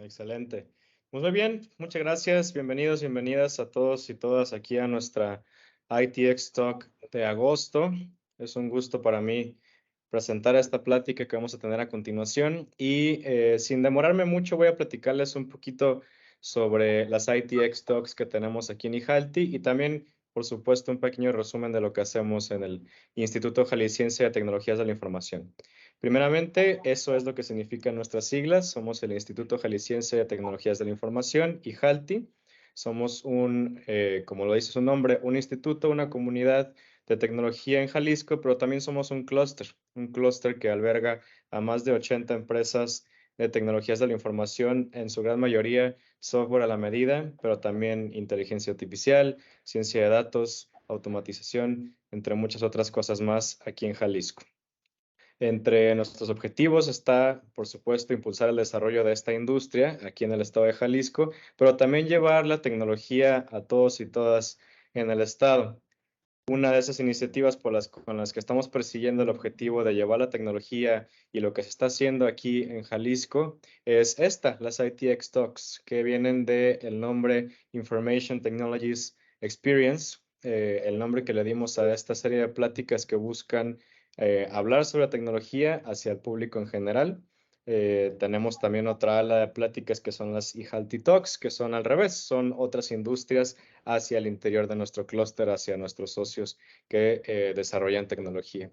Excelente. Pues muy bien, muchas gracias. Bienvenidos, bienvenidas a todos y todas aquí a nuestra ITX Talk de agosto. Es un gusto para mí presentar esta plática que vamos a tener a continuación y sin demorarme mucho voy a platicarles un poquito sobre las ITX Talks que tenemos aquí en IJALTI y también, por supuesto, un pequeño resumen de lo que hacemos en el Instituto Jalisciense de Tecnologías de la Información. Primeramente, eso es lo que significan nuestras siglas. Somos el Instituto Jalisciense de Tecnologías de la Información, IJALTI. Somos como lo dice su nombre, un instituto, una comunidad de tecnología en Jalisco, pero también somos un clúster que alberga a más de 80 empresas de tecnologías de la información, en su gran mayoría software a la medida, pero también inteligencia artificial, ciencia de datos, automatización, entre muchas otras cosas más aquí en Jalisco. Entre nuestros objetivos está, por supuesto, impulsar el desarrollo de esta industria aquí en el estado de Jalisco, pero también llevar la tecnología a todos y todas en el estado. Una de esas iniciativas con las que estamos persiguiendo el objetivo de llevar la tecnología y lo que se está haciendo aquí en Jalisco es las ITX Talks, que vienen del nombre Information Technologies Experience, el nombre que le dimos a esta serie de pláticas que buscan hablar sobre la tecnología hacia el público en general. Tenemos también otra ala de pláticas que son las IJALTI Talks, que son al revés, son otras industrias hacia el interior de nuestro clúster, hacia nuestros socios que desarrollan tecnología.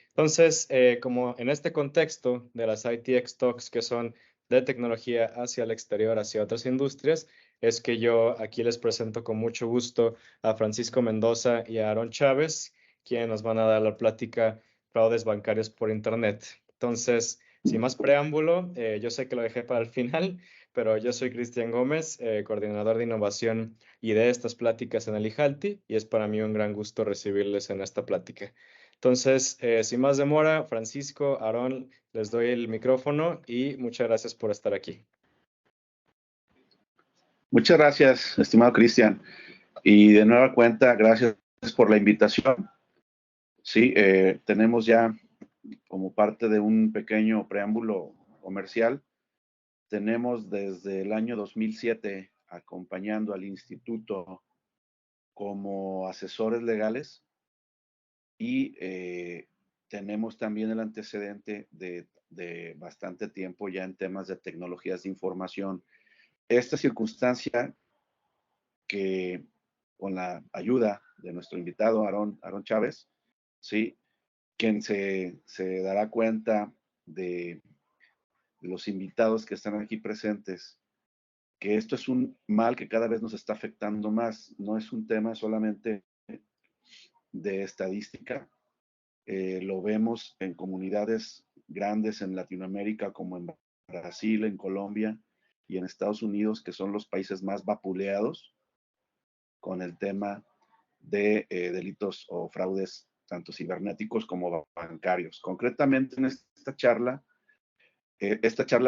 Entonces, como en este contexto de las ITX Talks, que son de tecnología hacia el exterior, hacia otras industrias, es que yo aquí les presento con mucho gusto a Francisco Mendoza y a Aaron Chávez, quienes nos van a dar la plática Fraudes bancarios por Internet. Entonces, sin más preámbulo, yo sé que lo dejé para el final, pero yo soy Cristian Gómez, coordinador de innovación y de estas pláticas en el IJALTI, y es para mí un gran gusto recibirles en esta plática. Entonces, sin más demora, Francisco, Aarón, les doy el micrófono y muchas gracias por estar aquí. Muchas gracias, estimado Cristian. Y de nueva cuenta, gracias por la invitación. Sí, tenemos ya como parte de un pequeño preámbulo comercial, tenemos desde el año 2007 acompañando al instituto como asesores legales y tenemos también el antecedente de bastante tiempo ya en temas de tecnologías de información. Esta circunstancia que con la ayuda de nuestro invitado Aarón Chávez, ¿sí? Quien se dará cuenta de los invitados que están aquí presentes, que esto es un mal que cada vez nos está afectando más, no es un tema solamente de estadística, lo vemos en comunidades grandes en Latinoamérica como en Brasil, en Colombia y en Estados Unidos, que son los países más vapuleados con el tema de delitos o fraudes tanto cibernéticos como bancarios. Concretamente en esta charla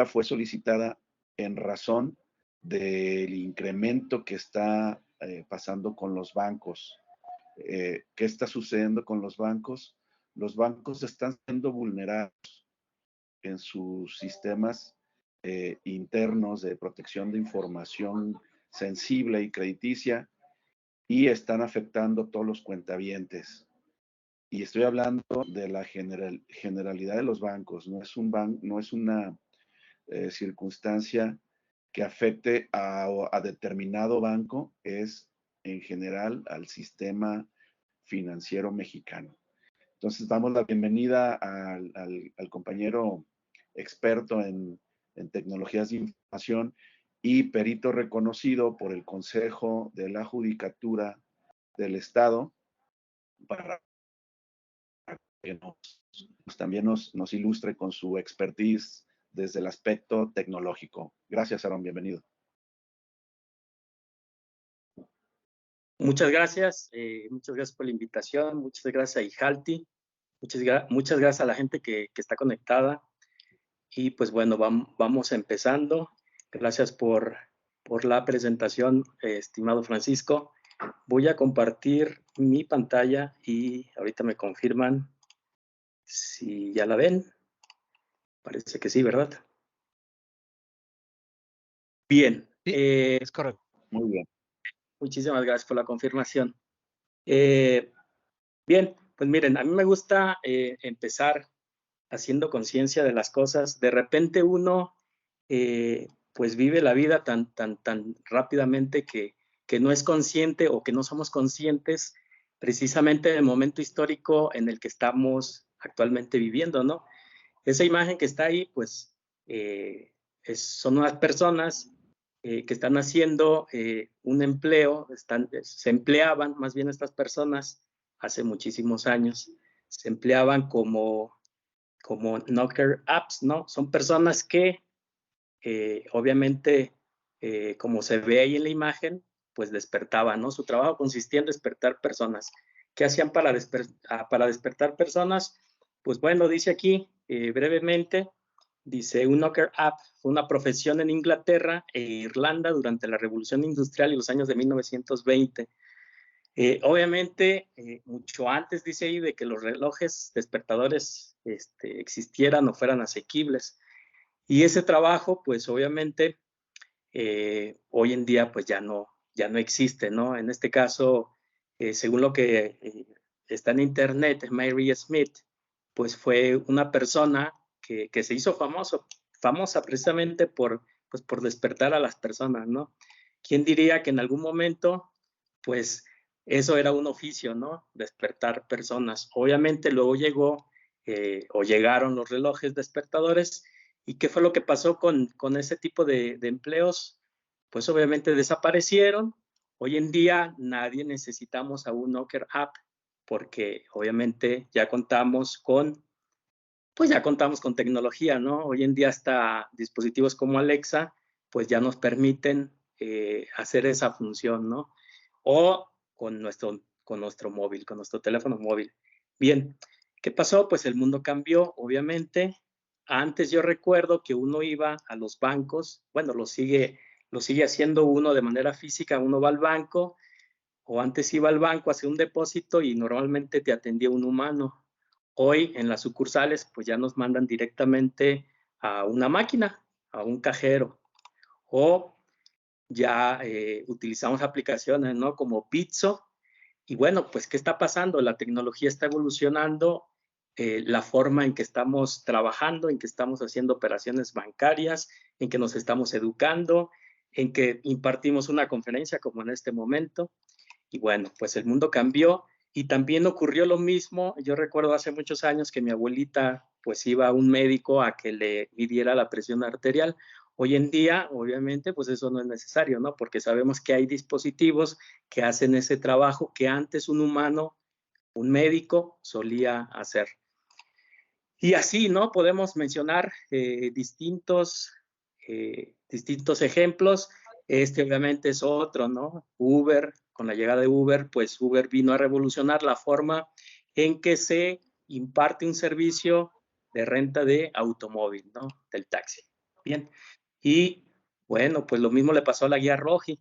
fue solicitada en razón del incremento que está pasando con los bancos. ¿Qué está sucediendo con los bancos? Los bancos están siendo vulnerados en sus sistemas internos de protección de información sensible y crediticia y están afectando todos los cuentavientes. Y estoy hablando de la generalidad de los bancos, no es una circunstancia que afecte a determinado banco, es en general al sistema financiero mexicano. Entonces damos la bienvenida al compañero experto en tecnologías de información y perito reconocido por el Consejo de la Judicatura del Estado para que también nos ilustre con su expertise desde el aspecto tecnológico. Gracias, Aaron, bienvenido. Muchas gracias por la invitación, muchas gracias a IJALTI, muchas gracias a la gente que está conectada. Y pues bueno, vamos empezando. Gracias por la presentación, estimado Francisco. Voy a compartir mi pantalla y ahorita me confirman si ya la ven. Parece que sí, ¿verdad? Bien. Sí, es correcto. Muy bien. Muchísimas gracias por la confirmación. Bien, pues miren, a mí me gusta empezar haciendo conciencia de las cosas. De repente uno pues vive la vida tan rápidamente que no es consciente o que no somos conscientes precisamente del momento histórico en el que estamos actualmente viviendo, ¿no? Esa imagen que está ahí, pues son unas personas que están haciendo un empleo, se empleaban más bien estas personas hace muchísimos años, se empleaban como knocker apps, ¿no? Son personas que obviamente, como se ve ahí en la imagen, pues despertaban, ¿no? Su trabajo consistía en despertar personas. ¿Qué hacían para despertar personas? Pues bueno, dice aquí brevemente, dice, un knocker up fue una profesión en Inglaterra e Irlanda durante la Revolución Industrial y los años de 1920. Obviamente, mucho antes, dice ahí, de que los relojes despertadores existieran o fueran asequibles. Y ese trabajo, pues obviamente, hoy en día, pues ya no existe, ¿no? En este caso, según lo que está en internet, Mary Smith, pues fue una persona que se hizo famosa precisamente por despertar a las personas, ¿no? ¿Quién diría que en algún momento, pues, eso era un oficio, ¿no? Despertar personas. Obviamente luego llegaron los relojes despertadores. ¿Y qué fue lo que pasó con ese tipo de empleos? Pues obviamente desaparecieron. Hoy en día nadie necesitamos a un knocker app porque obviamente ya contamos con tecnología, ¿no? Hoy en día hasta dispositivos como Alexa pues ya nos permiten hacer esa función, ¿no? O con nuestro móvil, con nuestro teléfono móvil. Bien, ¿qué pasó? Pues el mundo cambió, obviamente. Antes yo recuerdo que uno iba a los bancos, bueno, lo sigue haciendo uno de manera física, uno va al banco, o antes iba al banco a hacer un depósito y normalmente te atendía un humano. Hoy en las sucursales pues ya nos mandan directamente a una máquina, a un cajero, o ya utilizamos aplicaciones, ¿no? Como Pizzo. Y bueno, pues, ¿qué está pasando? La tecnología está evolucionando, la forma en que estamos trabajando, en que estamos haciendo operaciones bancarias, en que nos estamos educando, en que impartimos una conferencia como en este momento. Y bueno, pues el mundo cambió y también ocurrió lo mismo. Yo recuerdo hace muchos años que mi abuelita pues iba a un médico a que le midiera la presión arterial. Hoy en día, obviamente, pues eso no es necesario, ¿no? Porque sabemos que hay dispositivos que hacen ese trabajo que antes un humano, un médico, solía hacer. Y así, ¿no? Podemos mencionar distintos ejemplos. Obviamente es otro, ¿no? Uber, con la llegada de Uber, pues Uber vino a revolucionar la forma en que se imparte un servicio de renta de automóvil, ¿no? Del taxi. Bien. Y bueno, pues lo mismo le pasó a la guía Roji.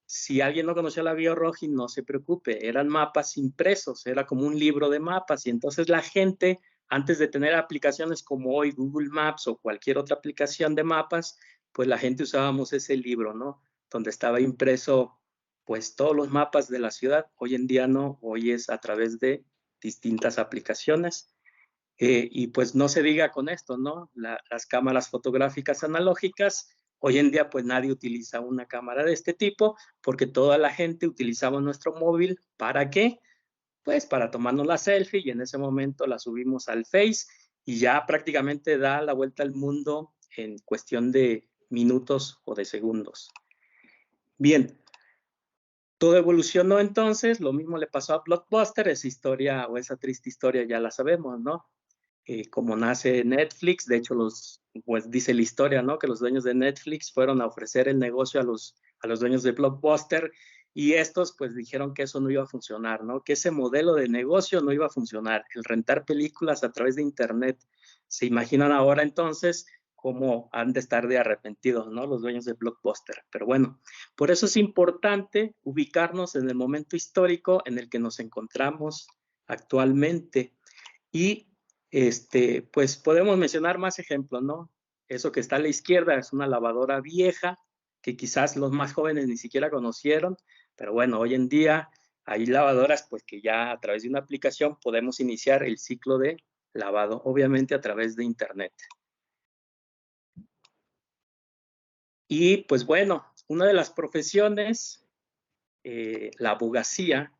Si alguien no conocía la guía Roji, no se preocupe, eran mapas impresos, era como un libro de mapas y entonces la gente, antes de tener aplicaciones como hoy Google Maps o cualquier otra aplicación de mapas, pues la gente usábamos ese libro, ¿no? Donde estaba impreso pues todos los mapas de la ciudad. Hoy en día no, hoy es a través de distintas aplicaciones. Y pues no se diga con esto, ¿no? Las cámaras fotográficas analógicas, hoy en día pues nadie utiliza una cámara de este tipo porque toda la gente utilizaba nuestro móvil. ¿Para qué? Pues para tomarnos la selfie y en ese momento la subimos al Face y ya prácticamente da la vuelta al mundo en cuestión de minutos o de segundos. Bien, todo evolucionó entonces, lo mismo le pasó a Blockbuster, esa historia o esa triste historia ya la sabemos, ¿no? Como nace Netflix, de hecho pues dice la historia, ¿no? Que los dueños de Netflix fueron a ofrecer el negocio a los dueños de Blockbuster y estos pues dijeron que eso no iba a funcionar, ¿no? Que ese modelo de negocio no iba a funcionar, el rentar películas a través de internet. Se imaginan ahora entonces cómo han de estar de arrepentidos, ¿no? Los dueños de Blockbuster. Pero bueno, por eso es importante ubicarnos en el momento histórico en el que nos encontramos actualmente y pues podemos mencionar más ejemplos, ¿no? Eso que está a la izquierda es una lavadora vieja que quizás los más jóvenes ni siquiera conocieron, pero bueno, hoy en día hay lavadoras pues que ya a través de una aplicación podemos iniciar el ciclo de lavado, obviamente a través de internet. Y pues bueno, una de las profesiones, la abogacía,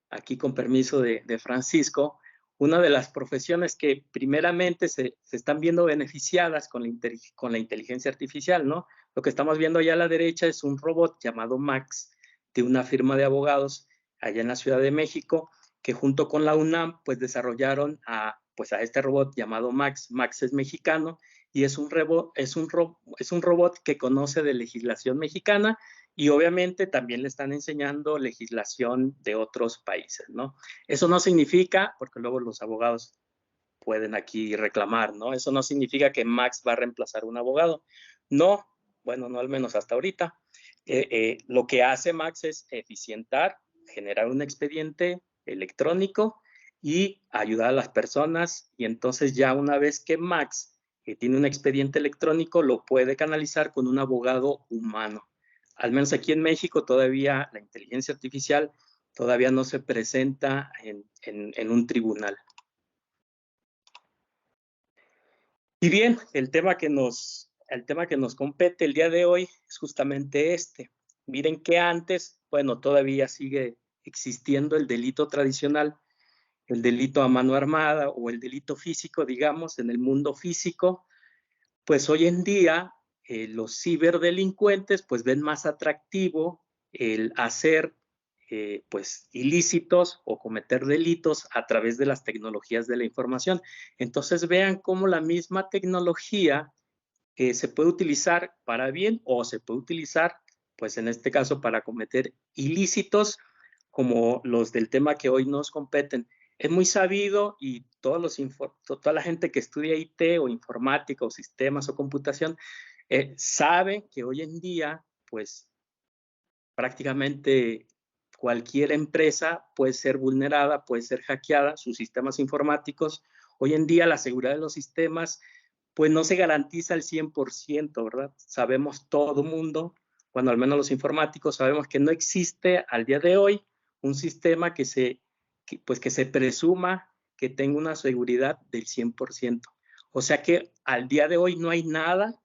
aquí con permiso de Francisco, una de las profesiones que primeramente se están viendo beneficiadas con la inteligencia artificial, ¿no? Lo que estamos viendo allá a la derecha es un robot llamado Max, de una firma de abogados allá en la Ciudad de México, que junto con la UNAM, pues desarrollaron a este robot llamado Max. Max es mexicano y es un robot que conoce de legislación mexicana y obviamente también le están enseñando legislación de otros países, ¿no? Eso no significa, porque luego los abogados pueden aquí reclamar, ¿no? Eso no significa que Max va a reemplazar a un abogado. No, bueno, no al menos hasta ahorita. Lo que hace Max es eficientar, generar un expediente electrónico y ayudar a las personas. Y entonces ya una vez que Max tiene un expediente electrónico, lo puede canalizar con un abogado humano. Al menos aquí en México todavía la inteligencia artificial todavía no se presenta en un tribunal. Y bien, el tema que nos compete el día de hoy es justamente este. Miren que antes, bueno, todavía sigue existiendo el delito tradicional, el delito a mano armada o el delito físico, digamos, en el mundo físico. Pues hoy en día los ciberdelincuentes pues ven más atractivo el hacer pues ilícitos o cometer delitos a través de las tecnologías de la información. Entonces vean cómo la misma tecnología se puede utilizar para bien o se puede utilizar pues en este caso para cometer ilícitos como los del tema que hoy nos competen. Es muy sabido y toda la gente que estudia IT o informática o sistemas o computación sabe que hoy en día, pues prácticamente cualquier empresa puede ser vulnerada, puede ser hackeada, sus sistemas informáticos. Hoy en día la seguridad de los sistemas pues no se garantiza al 100%, ¿verdad? Sabemos todo mundo, cuando al menos los informáticos sabemos que no existe al día de hoy un sistema que se presuma que tenga una seguridad del 100%. O sea que al día de hoy no hay nada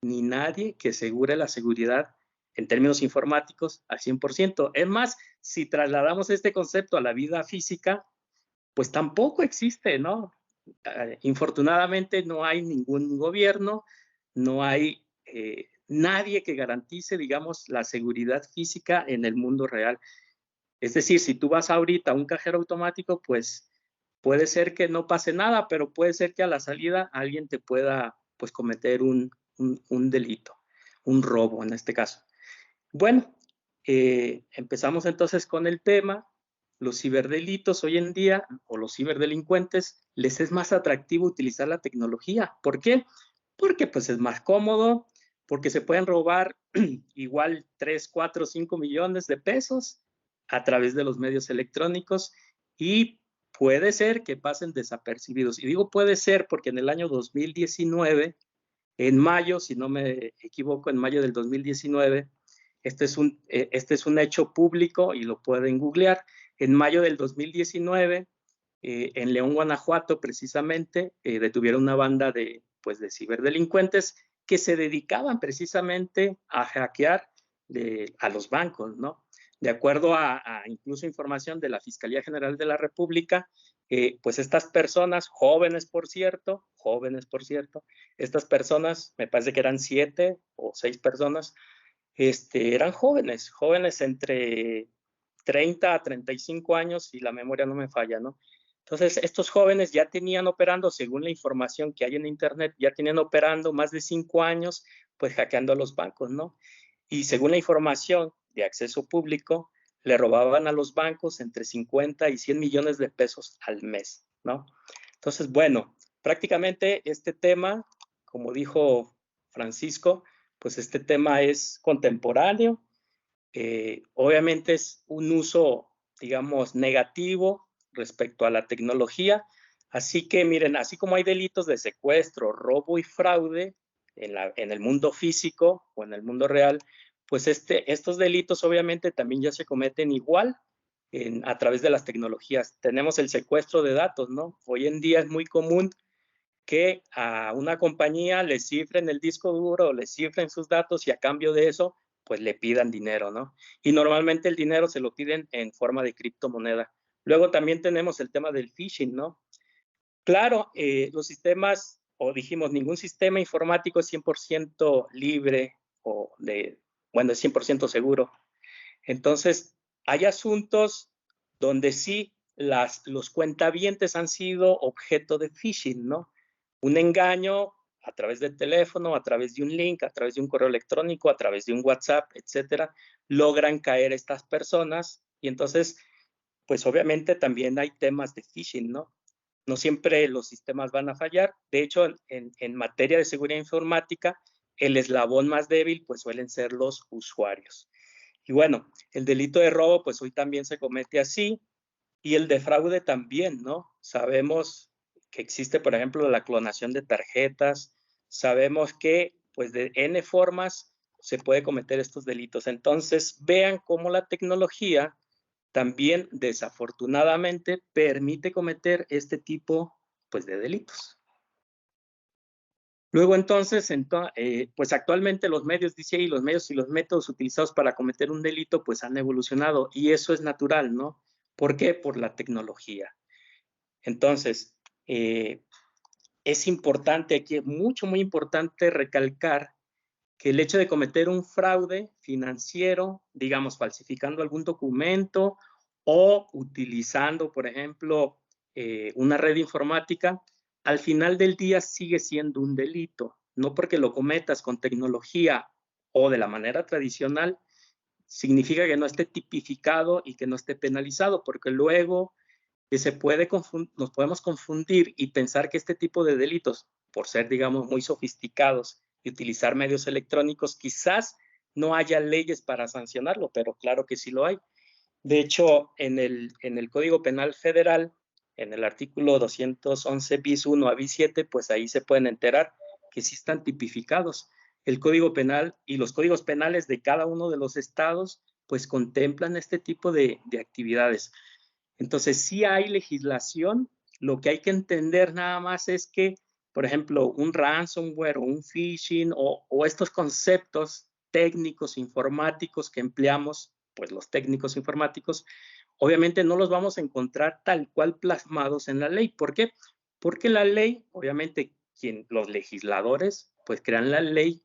ni nadie que asegure la seguridad en términos informáticos al 100%. Es más, si trasladamos este concepto a la vida física, pues tampoco existe, ¿no? Infortunadamente no hay ningún gobierno, no hay nadie que garantice, digamos, la seguridad física en el mundo real. Es decir, si tú vas ahorita a un cajero automático, pues puede ser que no pase nada, pero puede ser que a la salida alguien te pueda pues cometer un delito, un robo en este caso. Bueno, empezamos entonces con el tema. Los ciberdelitos hoy en día, o los ciberdelincuentes, les es más atractivo utilizar la tecnología. ¿Por qué? Porque pues es más cómodo, porque se pueden robar igual 3, 4, 5 millones de pesos a través de los medios electrónicos y puede ser que pasen desapercibidos. Y digo puede ser porque en el año 2019, en mayo, si no me equivoco, en mayo del 2019, este es un hecho público y lo pueden googlear. En mayo del 2019, en León, Guanajuato, precisamente, detuvieron una banda de ciberdelincuentes que se dedicaban precisamente a hackear a los bancos, ¿no? De acuerdo a incluso información de la Fiscalía General de la República, pues estas personas, jóvenes por cierto, estas personas, me parece que eran 7 o 6 personas, eran jóvenes entre 30 a 35 años, si la memoria no me falla, ¿no? Entonces, estos jóvenes ya tenían operando, según la información que hay en Internet, ya tenían operando más de 5 años, pues hackeando a los bancos, ¿no? Y según la información de acceso público, le robaban a los bancos entre 50 y 100 millones de pesos al mes, ¿no? Entonces, bueno, prácticamente este tema, como dijo Francisco, pues este tema es contemporáneo. Obviamente es un uso, digamos, negativo respecto a la tecnología. Así que miren, así como hay delitos de secuestro, robo y fraude, en el mundo físico o en el mundo real, pues estos delitos obviamente también ya se cometen igual a través de las tecnologías. Tenemos el secuestro de datos, ¿no? Hoy en día es muy común que a una compañía le cifren el disco duro, le cifren sus datos y a cambio de eso, pues le pidan dinero, ¿no? Y normalmente el dinero se lo piden en forma de criptomoneda. Luego también tenemos el tema del phishing, ¿no? Claro, los sistemas, o dijimos, ningún sistema informático es 100% libre o bueno, es 100% seguro. Entonces, hay asuntos donde sí los cuentavientes han sido objeto de phishing, ¿no? Un engaño a través del teléfono, a través de un link, a través de un correo electrónico, a través de un WhatsApp, etcétera, logran caer estas personas y entonces, pues obviamente también hay temas de phishing, ¿no? No siempre los sistemas van a fallar. De hecho, en materia de seguridad informática, el eslabón más débil, pues suelen ser los usuarios. Y bueno, el delito de robo, pues hoy también se comete así, y el de fraude también, ¿no? Sabemos que existe, por ejemplo, la clonación de tarjetas, sabemos que, pues, de N formas se puede cometer estos delitos. Entonces, vean cómo la tecnología también, desafortunadamente, permite cometer este tipo, pues, de delitos. Luego, entonces, pues actualmente los medios, dice ahí, los medios y los métodos utilizados para cometer un delito, pues han evolucionado y eso es natural, ¿no? ¿Por qué? Por la tecnología. Entonces, es importante, aquí es muy importante recalcar que el hecho de cometer un fraude financiero, digamos, falsificando algún documento o utilizando, por ejemplo, una red informática, al final del día sigue siendo un delito. No porque lo cometas con tecnología o de la manera tradicional, significa que no esté tipificado y que no esté penalizado, porque luego que nos podemos confundir y pensar que este tipo de delitos, por ser, digamos, muy sofisticados y utilizar medios electrónicos, quizás no haya leyes para sancionarlo, pero claro que sí lo hay. De hecho, en el Código Penal Federal, en el artículo 211 bis 1 a bis 7, pues ahí se pueden enterar que sí están tipificados. El Código Penal y los códigos penales de cada uno de los estados, pues contemplan este tipo de actividades. Entonces, sí hay legislación, lo que hay que entender nada más es que, por ejemplo, un ransomware o un phishing o estos conceptos técnicos informáticos que empleamos, pues los técnicos informáticos, obviamente no los vamos a encontrar tal cual plasmados en la ley. ¿Por qué? Porque la ley, obviamente, los legisladores, pues crean la ley,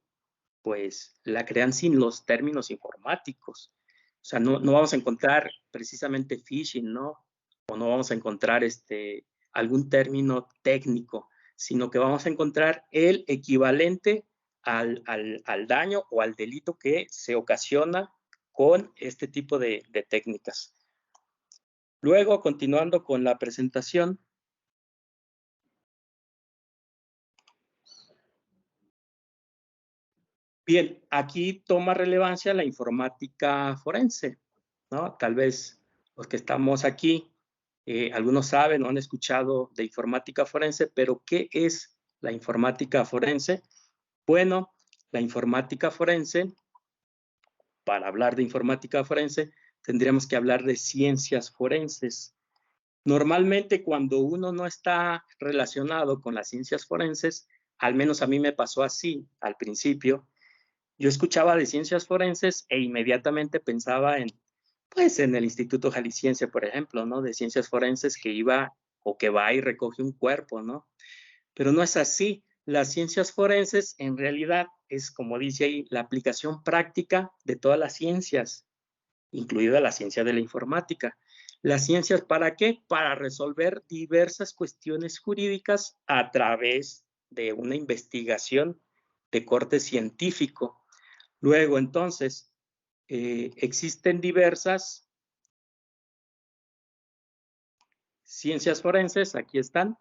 pues la crean sin los términos informáticos. O sea, no vamos a encontrar precisamente phishing, ¿no? O no vamos a encontrar algún término técnico, sino que vamos a encontrar el equivalente al daño o al delito que se ocasiona con este tipo de técnicas. Luego, continuando con la presentación. Bien, aquí toma relevancia la informática forense, ¿no? Tal vez los que estamos aquí, algunos saben o han escuchado de informática forense, pero ¿qué es la informática forense? Bueno, la informática forense, para hablar de informática forense, tendríamos que hablar de ciencias forenses. Normalmente cuando uno no está relacionado con las ciencias forenses, al menos a mí me pasó así al principio, yo escuchaba de ciencias forenses e inmediatamente pensaba pues, en el Instituto Jalisciense, por ejemplo, ¿no? De ciencias forenses que iba o que va y recoge un cuerpo, ¿no? Pero no es así. Las ciencias forenses en realidad es, como dice ahí, la aplicación práctica de todas las ciencias, incluida la ciencia de la informática. Las ciencias, ¿para qué? Para resolver diversas cuestiones jurídicas a través de una investigación de corte científico. Luego, entonces, existen diversas ciencias forenses, aquí están.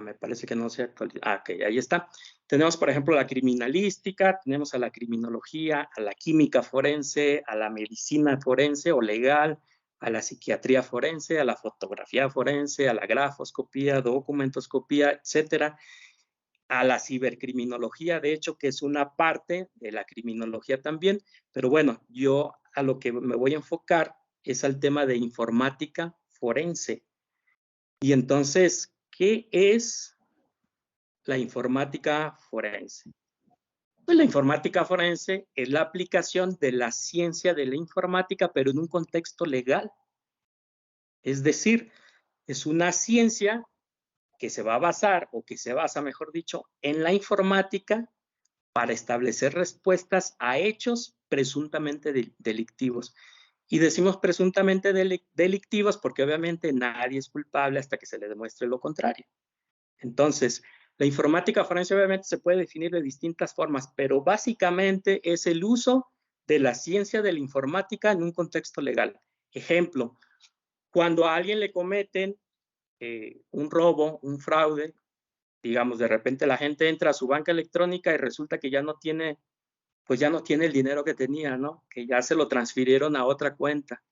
Me parece que no se actualizó. Ok, ahí está. Tenemos, por ejemplo, la criminalística, tenemos a la criminología, a la química forense, a la medicina forense o legal, a la psiquiatría forense, a la fotografía forense, a la grafoscopía, documentoscopía, etcétera. a la cibercriminología, de hecho, que es una parte de la criminología también, pero bueno, yo a lo que me voy a enfocar es al tema de informática forense. Y entonces, ¿qué es la informática forense? Pues la informática forense es la aplicación de la ciencia de la informática, pero en un contexto legal. Es decir, es una ciencia que se va a basar, o que se basa, mejor dicho, en la informática para establecer respuestas a hechos presuntamente delictivos. Y decimos presuntamente delictivos porque obviamente nadie es culpable hasta que se le demuestre lo contrario. Entonces, la informática forense obviamente se puede definir de distintas formas, pero básicamente es el uso de la ciencia de la informática en un contexto legal. Ejemplo, cuando a alguien le cometen un robo, un fraude, digamos, de repente la gente entra a su banca electrónica y resulta que ya no tiene, pues ya no tiene el dinero que tenía, ¿no? Que ya se lo transfirieron a otra cuenta.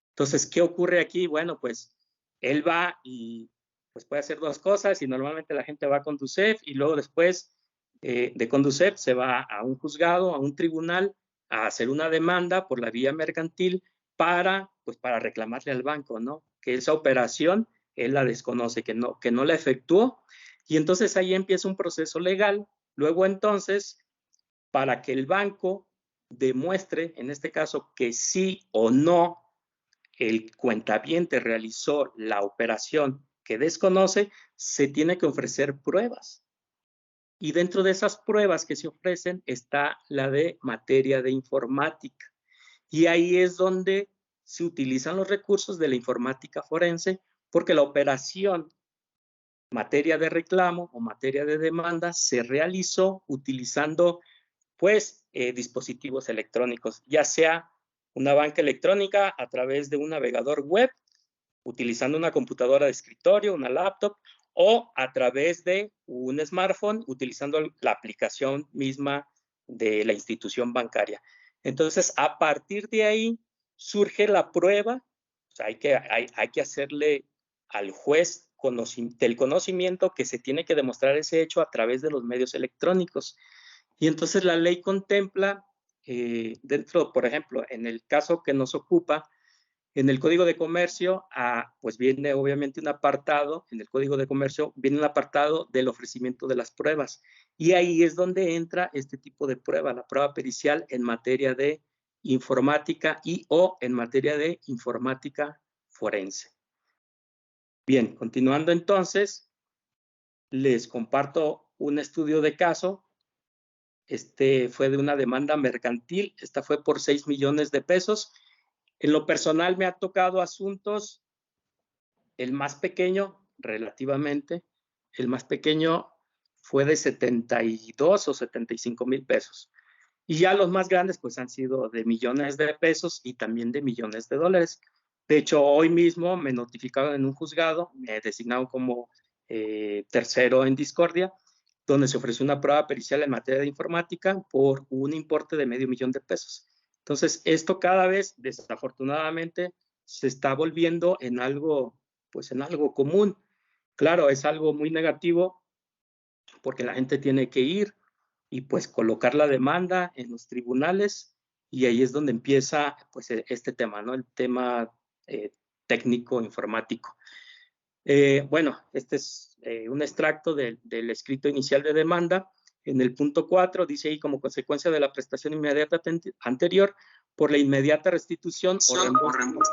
Entonces, ¿qué ocurre aquí? Bueno, pues él va y pues puede hacer dos cosas y normalmente la gente va a Conducef y luego después de Conducef se va a un juzgado, a un tribunal, a hacer una demanda por la vía mercantil pues para reclamarle al banco, ¿no? Que esa operación él la desconoce, que no la efectuó. Y entonces ahí empieza un proceso legal. Luego entonces, para que el banco demuestre, en este caso, que sí o no el cuentaviente realizó la operación que desconoce, se tiene que ofrecer pruebas. Y dentro de esas pruebas que se ofrecen está la de materia de informática. Y ahí es donde se utilizan los recursos de la informática forense, porque la operación materia de reclamo o materia de demanda se realizó utilizando pues dispositivos electrónicos, ya sea una banca electrónica a través de un navegador web, utilizando una computadora de escritorio, una laptop, o a través de un smartphone, utilizando la aplicación misma de la institución bancaria. Entonces, a partir de ahí surge la prueba, o sea, hay que hacerle al juez del conocimiento que se tiene que demostrar ese hecho a través de los medios electrónicos. Y entonces la ley contempla dentro, por ejemplo, en el caso que nos ocupa, en el Código de Comercio, pues viene obviamente un apartado, en el Código de Comercio viene un apartado del ofrecimiento de las pruebas. Y ahí es donde entra este tipo de prueba, la prueba pericial en materia de informática y o en materia de informática forense. Bien, continuando entonces, les comparto un estudio de caso. Este fue de una demanda mercantil, esta fue por 6 millones de pesos. En lo personal me ha tocado asuntos, el más pequeño relativamente, el más pequeño fue de 72 o 75 mil pesos. Y ya los más grandes pues han sido de millones de pesos y también de millones de dólares. De hecho, hoy mismo me notificaron en un juzgado, me designaron como tercero en discordia, donde se ofreció una prueba pericial en materia de informática por un importe de $500,000 de pesos. Entonces, esto cada vez, desafortunadamente, se está volviendo en algo, pues en algo común. Claro, es algo muy negativo porque la gente tiene que ir y pues colocar la demanda en los tribunales y ahí es donde empieza pues este tema, ¿no? El tema técnico informático. Bueno, este es un extracto del escrito inicial de demanda. En el punto 4 dice ahí, como consecuencia de la prestación inmediata anterior, por la inmediata restitución o reembolso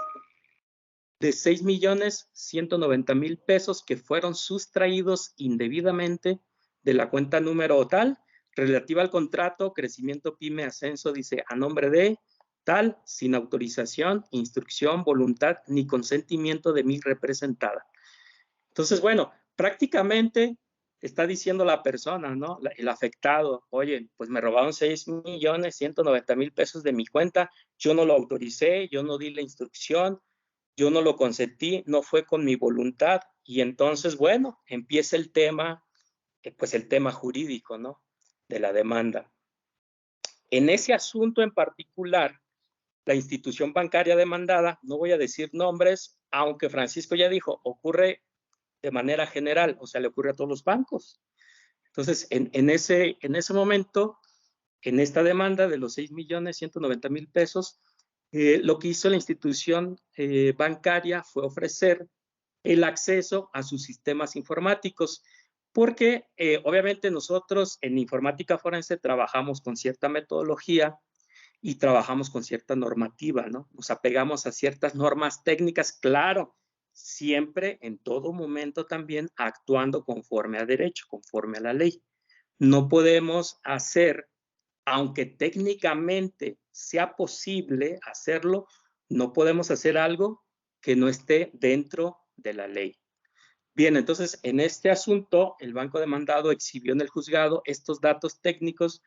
de 6,190,000 pesos que fueron sustraídos indebidamente de la cuenta número tal, relativa al contrato Crecimiento Pyme Ascenso, dice, a nombre de tal, sin autorización, instrucción, voluntad ni consentimiento de mi representada. Entonces, bueno, prácticamente está diciendo la persona, ¿no? El afectado, oye, pues me robaron 6,190,000 pesos de mi cuenta, yo no lo autoricé, yo no di la instrucción, yo no lo consentí, no fue con mi voluntad. Y entonces, bueno, empieza el tema, pues el tema jurídico, ¿no? De la demanda. En ese asunto en particular, la institución bancaria demandada, no voy a decir nombres, aunque Francisco ya dijo, ocurre de manera general, o sea, le ocurre a todos los bancos. Entonces, en ese momento, en esta demanda de los 6.190.000 pesos, lo que hizo la institución bancaria fue ofrecer el acceso a sus sistemas informáticos, porque obviamente nosotros en informática forense trabajamos con cierta metodología y trabajamos con cierta normativa, ¿no? Nos apegamos a ciertas normas técnicas, claro, siempre, en todo momento también actuando conforme a derecho, conforme a la ley. No podemos hacer, aunque técnicamente sea posible hacerlo, no podemos hacer algo que no esté dentro de la ley. Bien, entonces, en este asunto, el banco demandado exhibió en el juzgado estos datos técnicos,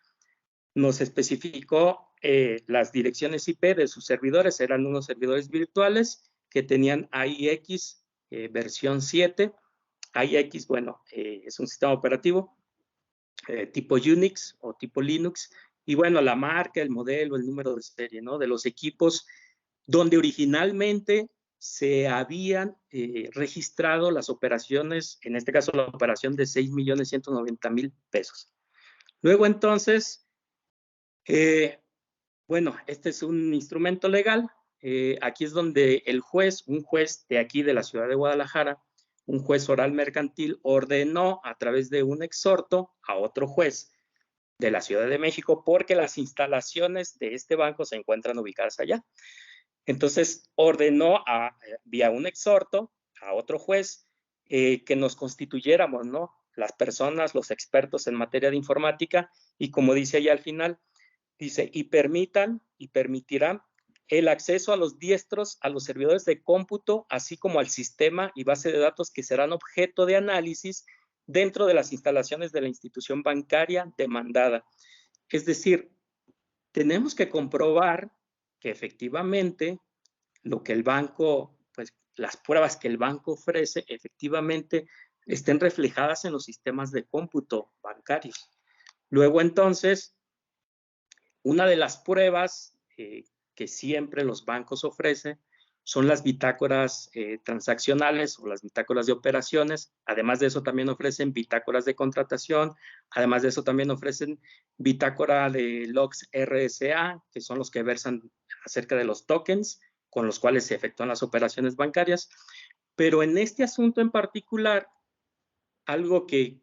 nos especificó las direcciones IP de sus servidores, eran unos servidores virtuales que tenían AIX versión 7. AIX, bueno, es un sistema operativo tipo Unix o tipo Linux, y bueno, la marca, el modelo, el número de serie, ¿no? De los equipos donde originalmente se habían registrado las operaciones, en este caso la operación de 6.190.000 pesos. Luego entonces, bueno, este es un instrumento legal. Aquí es donde el juez, un juez de aquí de la ciudad de Guadalajara, un juez oral mercantil, ordenó a través de un exhorto a otro juez de la Ciudad de México, porque las instalaciones de este banco se encuentran ubicadas allá. Entonces ordenó vía un exhorto a otro juez que nos constituyéramos, ¿no? Las personas, los expertos en materia de informática, y como dice allá al final, dice, y permitirán el acceso a los diestros, a los servidores de cómputo, así como al sistema y base de datos que serán objeto de análisis dentro de las instalaciones de la institución bancaria demandada. Es decir, tenemos que comprobar que efectivamente lo que el banco, pues las pruebas que el banco ofrece, efectivamente estén reflejadas en los sistemas de cómputo bancarios. Luego entonces, una de las pruebas que siempre los bancos ofrecen son las bitácoras transaccionales o las bitácoras de operaciones. Además de eso también ofrecen bitácoras de contratación. Además de eso también ofrecen bitácora de logs RSA, que son los que versan acerca de los tokens con los cuales se efectúan las operaciones bancarias. Pero en este asunto en particular, algo que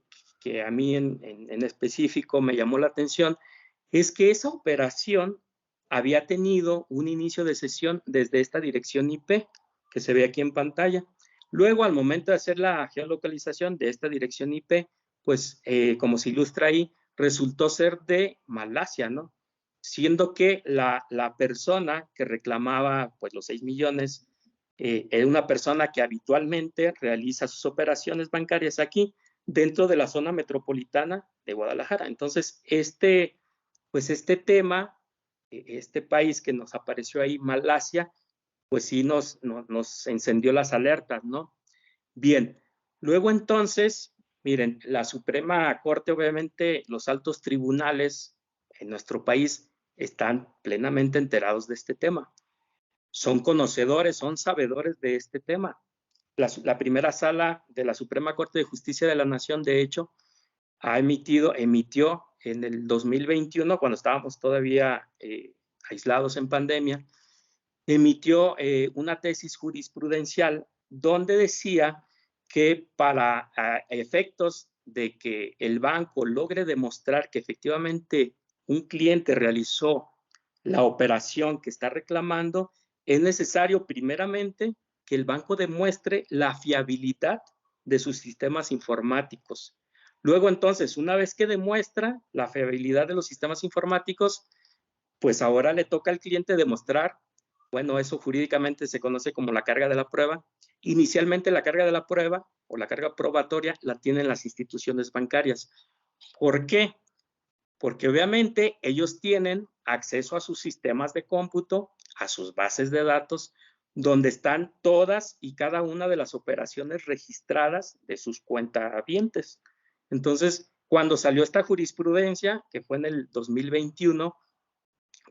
a mí en específico me llamó la atención es que esa operación había tenido un inicio de sesión desde esta dirección IP que se ve aquí en pantalla. Luego, al momento de hacer la geolocalización de esta dirección IP, pues como se ilustra ahí, resultó ser de Malasia, ¿no? Siendo que la persona que reclamaba pues los 6 millones era una persona que habitualmente realiza sus operaciones bancarias aquí dentro de la zona metropolitana de Guadalajara. Entonces, pues este tema, este país que nos apareció ahí, Malasia, pues sí nos encendió las alertas, ¿no? Bien, luego entonces, miren, la Suprema Corte, obviamente, los altos tribunales en nuestro país están plenamente enterados de este tema. Son conocedores, son sabedores de este tema. La primera sala de la Suprema Corte de Justicia de la Nación, de hecho, emitió en el 2021, cuando estábamos todavía aislados en pandemia, emitió una tesis jurisprudencial donde decía que para efectos de que el banco logre demostrar que efectivamente un cliente realizó la operación que está reclamando, es necesario primeramente que el banco demuestre la fiabilidad de sus sistemas informáticos. Luego, entonces, una vez que demuestra la fiabilidad de los sistemas informáticos, pues ahora le toca al cliente demostrar, bueno, eso jurídicamente se conoce como la carga de la prueba. Inicialmente la carga de la prueba o la carga probatoria la tienen las instituciones bancarias. ¿Por qué? Porque obviamente ellos tienen acceso a sus sistemas de cómputo, a sus bases de datos, donde están todas y cada una de las operaciones registradas de sus cuentahabientes. Entonces, cuando salió esta jurisprudencia, que fue en el 2021,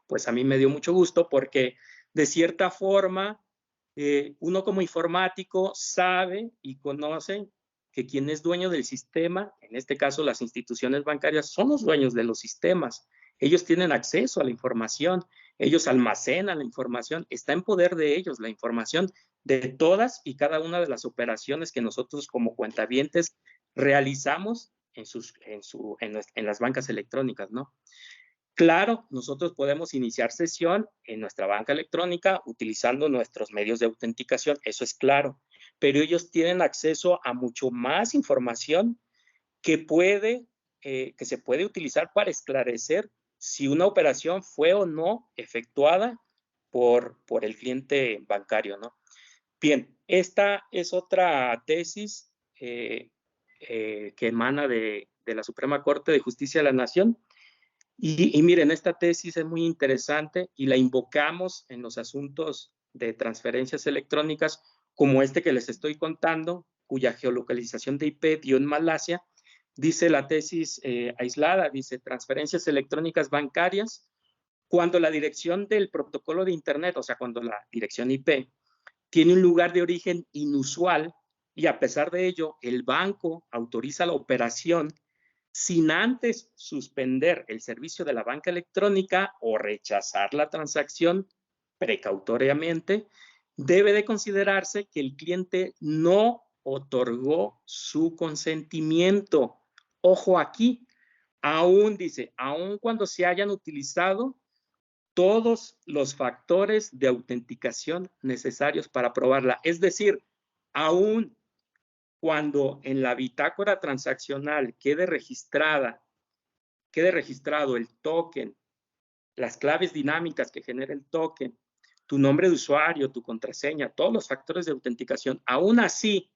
pues a mí me dio mucho gusto porque de cierta forma uno como informático sabe y conoce que quien es dueño del sistema, en este caso las instituciones bancarias, son los dueños de los sistemas. Ellos tienen acceso a la información, ellos almacenan la información, está en poder de ellos la información de todas y cada una de las operaciones que nosotros como cuentavientes realizamos en las bancas electrónicas, ¿no? Claro, nosotros podemos iniciar sesión en nuestra banca electrónica utilizando nuestros medios de autenticación, eso es claro, pero ellos tienen acceso a mucho más información que se puede utilizar para esclarecer si una operación fue o no efectuada por el cliente bancario, ¿no? Bien, esta es otra tesis que emana de la Suprema Corte de Justicia de la Nación. Y miren, esta tesis es muy interesante y la invocamos en los asuntos de transferencias electrónicas como este que les estoy contando, cuya geolocalización de IP dio en Malasia. Dice la tesis aislada, dice transferencias electrónicas bancarias cuando la dirección del protocolo de Internet, o sea, cuando la dirección IP tiene un lugar de origen inusual y a pesar de ello, el banco autoriza la operación sin antes suspender el servicio de la banca electrónica o rechazar la transacción precautoriamente, debe de considerarse que el cliente no otorgó su consentimiento. Ojo aquí, aún dice, aún cuando se hayan utilizado todos los factores de autenticación necesarios para probarla. Es decir, aún cuando en la bitácora transaccional quede registrado el token, las claves dinámicas que genera el token, tu nombre de usuario, tu contraseña, todos los factores de autenticación, aún así,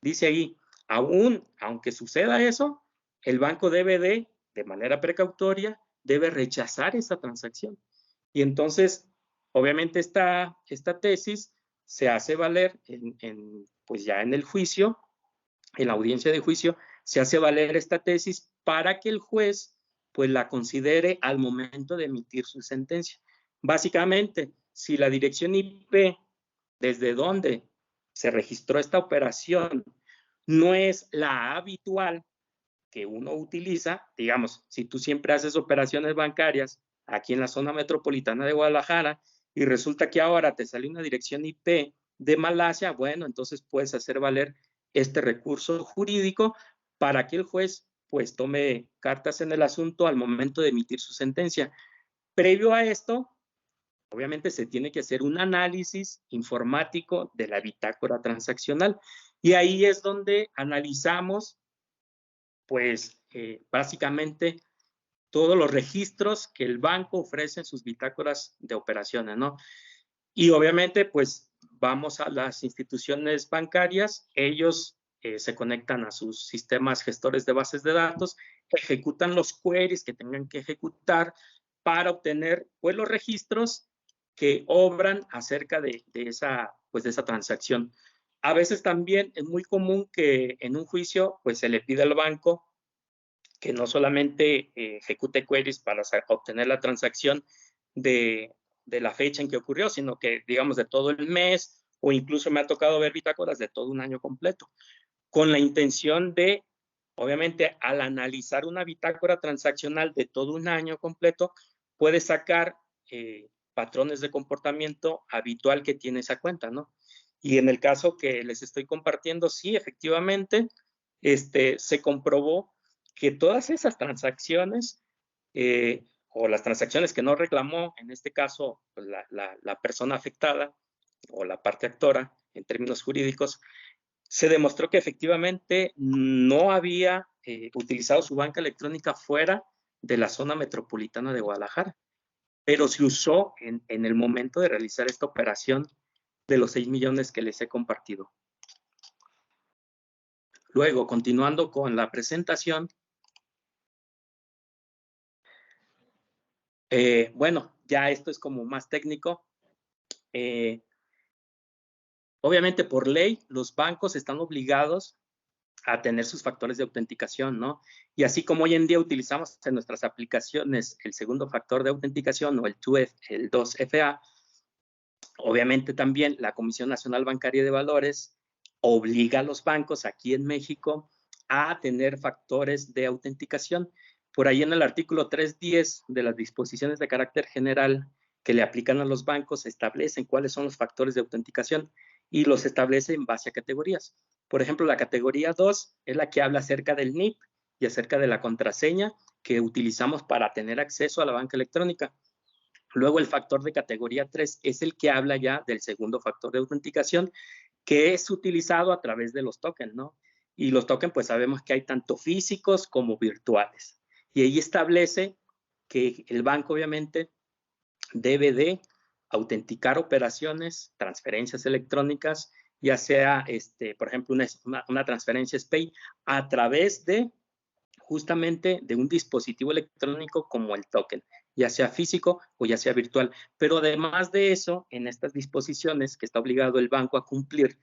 dice ahí, aunque suceda eso, el banco debe de manera precautoria, debe rechazar esa transacción. Y entonces, obviamente, esta tesis se hace valer pues ya en el juicio, en la audiencia de juicio, se hace valer esta tesis para que el juez pues la considere al momento de emitir su sentencia. Básicamente, si la dirección IP desde donde se registró esta operación no es la habitual que uno utiliza, digamos, si tú siempre haces operaciones bancarias aquí en la zona metropolitana de Guadalajara y resulta que ahora te sale una dirección IP de Malasia, bueno, entonces puedes hacer valer este recurso jurídico para que el juez pues tome cartas en el asunto al momento de emitir su sentencia. Previo a esto, obviamente se tiene que hacer un análisis informático de la bitácora transaccional y ahí es donde analizamos pues básicamente todos los registros que el banco ofrece en sus bitácoras de operaciones, ¿no? Y obviamente, pues vamos a las instituciones bancarias, ellos se conectan a sus sistemas gestores de bases de datos, ejecutan los queries que tengan que ejecutar para obtener pues los registros que obran acerca de esa transacción. A veces también es muy común que en un juicio pues se le pida al banco que no solamente ejecute queries para obtener la transacción de la fecha en que ocurrió, sino que, digamos, de todo el mes, o incluso me ha tocado ver bitácoras de todo un año completo, con la intención de, obviamente, al analizar una bitácora transaccional de todo un año completo, puede sacar patrones de comportamiento habitual que tiene esa cuenta, ¿no? Y en el caso que les estoy compartiendo, sí, efectivamente, se comprobó que todas esas transacciones o las transacciones que no reclamó, en este caso pues la persona afectada o la parte actora en términos jurídicos, se demostró que efectivamente no había utilizado su banca electrónica fuera de la zona metropolitana de Guadalajara, pero se usó en el momento de realizar esta operación de los 6 millones que les he compartido. Luego, continuando con la presentación, bueno, ya esto es como más técnico. Obviamente, por ley, los bancos están obligados a tener sus factores de autenticación, ¿no? Y así como hoy en día utilizamos en nuestras aplicaciones el segundo factor de autenticación o el 2FA, obviamente también la Comisión Nacional Bancaria de Valores obliga a los bancos aquí en México a tener factores de autenticación. Por ahí en el artículo 310 de las disposiciones de carácter general que le aplican a los bancos, establecen cuáles son los factores de autenticación y los establece en base a categorías. Por ejemplo, la categoría 2 es la que habla acerca del NIP y acerca de la contraseña que utilizamos para tener acceso a la banca electrónica. Luego el factor de categoría 3 es el que habla ya del segundo factor de autenticación, que es utilizado a través de los tokens, ¿no? Y los tokens, pues sabemos que hay tanto físicos como virtuales. Y ahí establece que el banco obviamente debe de autenticar operaciones, transferencias electrónicas, ya sea, por ejemplo, una transferencia SPAY a través de justamente de un dispositivo electrónico como el token, ya sea físico o ya sea virtual. Pero además de eso, en estas disposiciones que está obligado el banco a cumplir,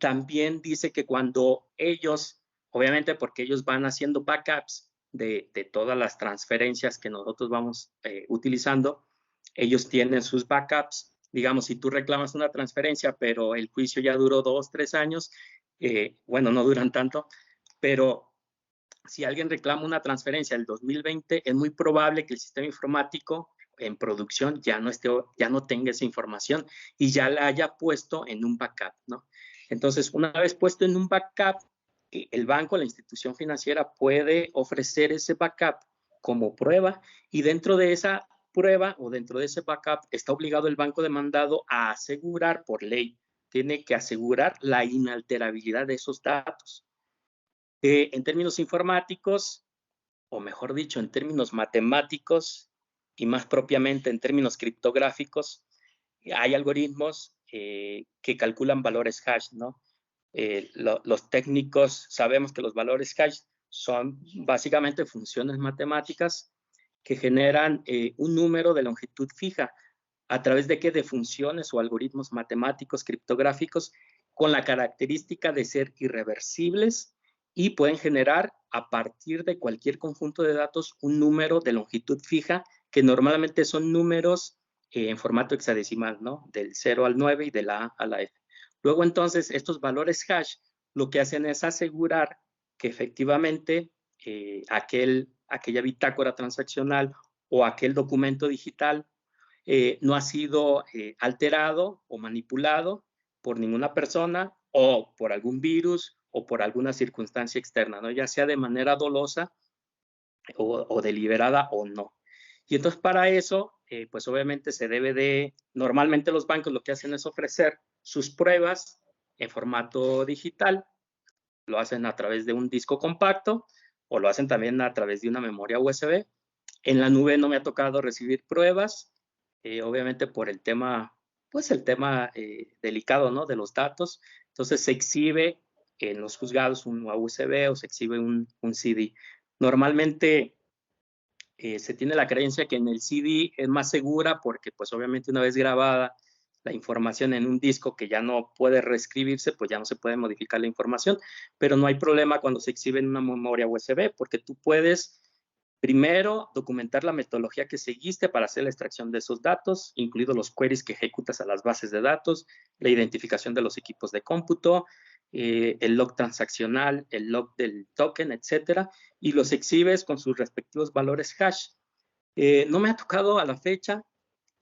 también dice que cuando ellos, obviamente porque ellos van haciendo backups de todas las transferencias que nosotros vamos utilizando, ellos tienen sus backups. Digamos, si tú reclamas una transferencia, pero el juicio ya duró 2, 3 años, bueno, no duran tanto, pero si alguien reclama una transferencia del 2020, es muy probable que el sistema informático en producción ya no tenga esa información y ya la haya puesto en un backup, ¿no? Entonces, una vez puesto en un backup, el banco, la institución financiera puede ofrecer ese backup como prueba y dentro de esa prueba o dentro de ese backup está obligado el banco demandado a asegurar por ley, tiene que asegurar la inalterabilidad de esos datos. En términos informáticos, o mejor dicho, en términos matemáticos y más propiamente en términos criptográficos, hay algoritmos que calculan valores hash, ¿no? Los técnicos sabemos que los valores hash son básicamente funciones matemáticas que generan un número de longitud fija. ¿A través de qué? De funciones o algoritmos matemáticos criptográficos con la característica de ser irreversibles y pueden generar a partir de cualquier conjunto de datos un número de longitud fija que normalmente son números en formato hexadecimal, ¿no? Del 0 al 9 y de la A a la F. Luego entonces estos valores hash lo que hacen es asegurar que efectivamente aquella bitácora transaccional o aquel documento digital no ha sido alterado o manipulado por ninguna persona o por algún virus o por alguna circunstancia externa, ¿no? Ya sea de manera dolosa o deliberada o no. Y entonces para eso, pues obviamente se debe de, normalmente los bancos lo que hacen es ofrecer sus pruebas en formato digital, lo hacen a través de un disco compacto o lo hacen también a través de una memoria USB. En la nube no me ha tocado recibir pruebas, obviamente por el tema, pues el tema delicado, ¿no? De los datos. Entonces se exhibe en los juzgados un USB o se exhibe un CD. Normalmente se tiene la creencia que en el CD es más segura porque pues obviamente una vez grabada la información en un disco que ya no puede reescribirse, pues ya no se puede modificar la información, pero no hay problema cuando se exhibe en una memoria USB porque tú puedes primero documentar la metodología que seguiste para hacer la extracción de esos datos, incluidos los queries que ejecutas a las bases de datos, la identificación de los equipos de cómputo, el log transaccional, el log del token, etcétera, y los exhibes con sus respectivos valores hash. No me ha tocado a la fecha,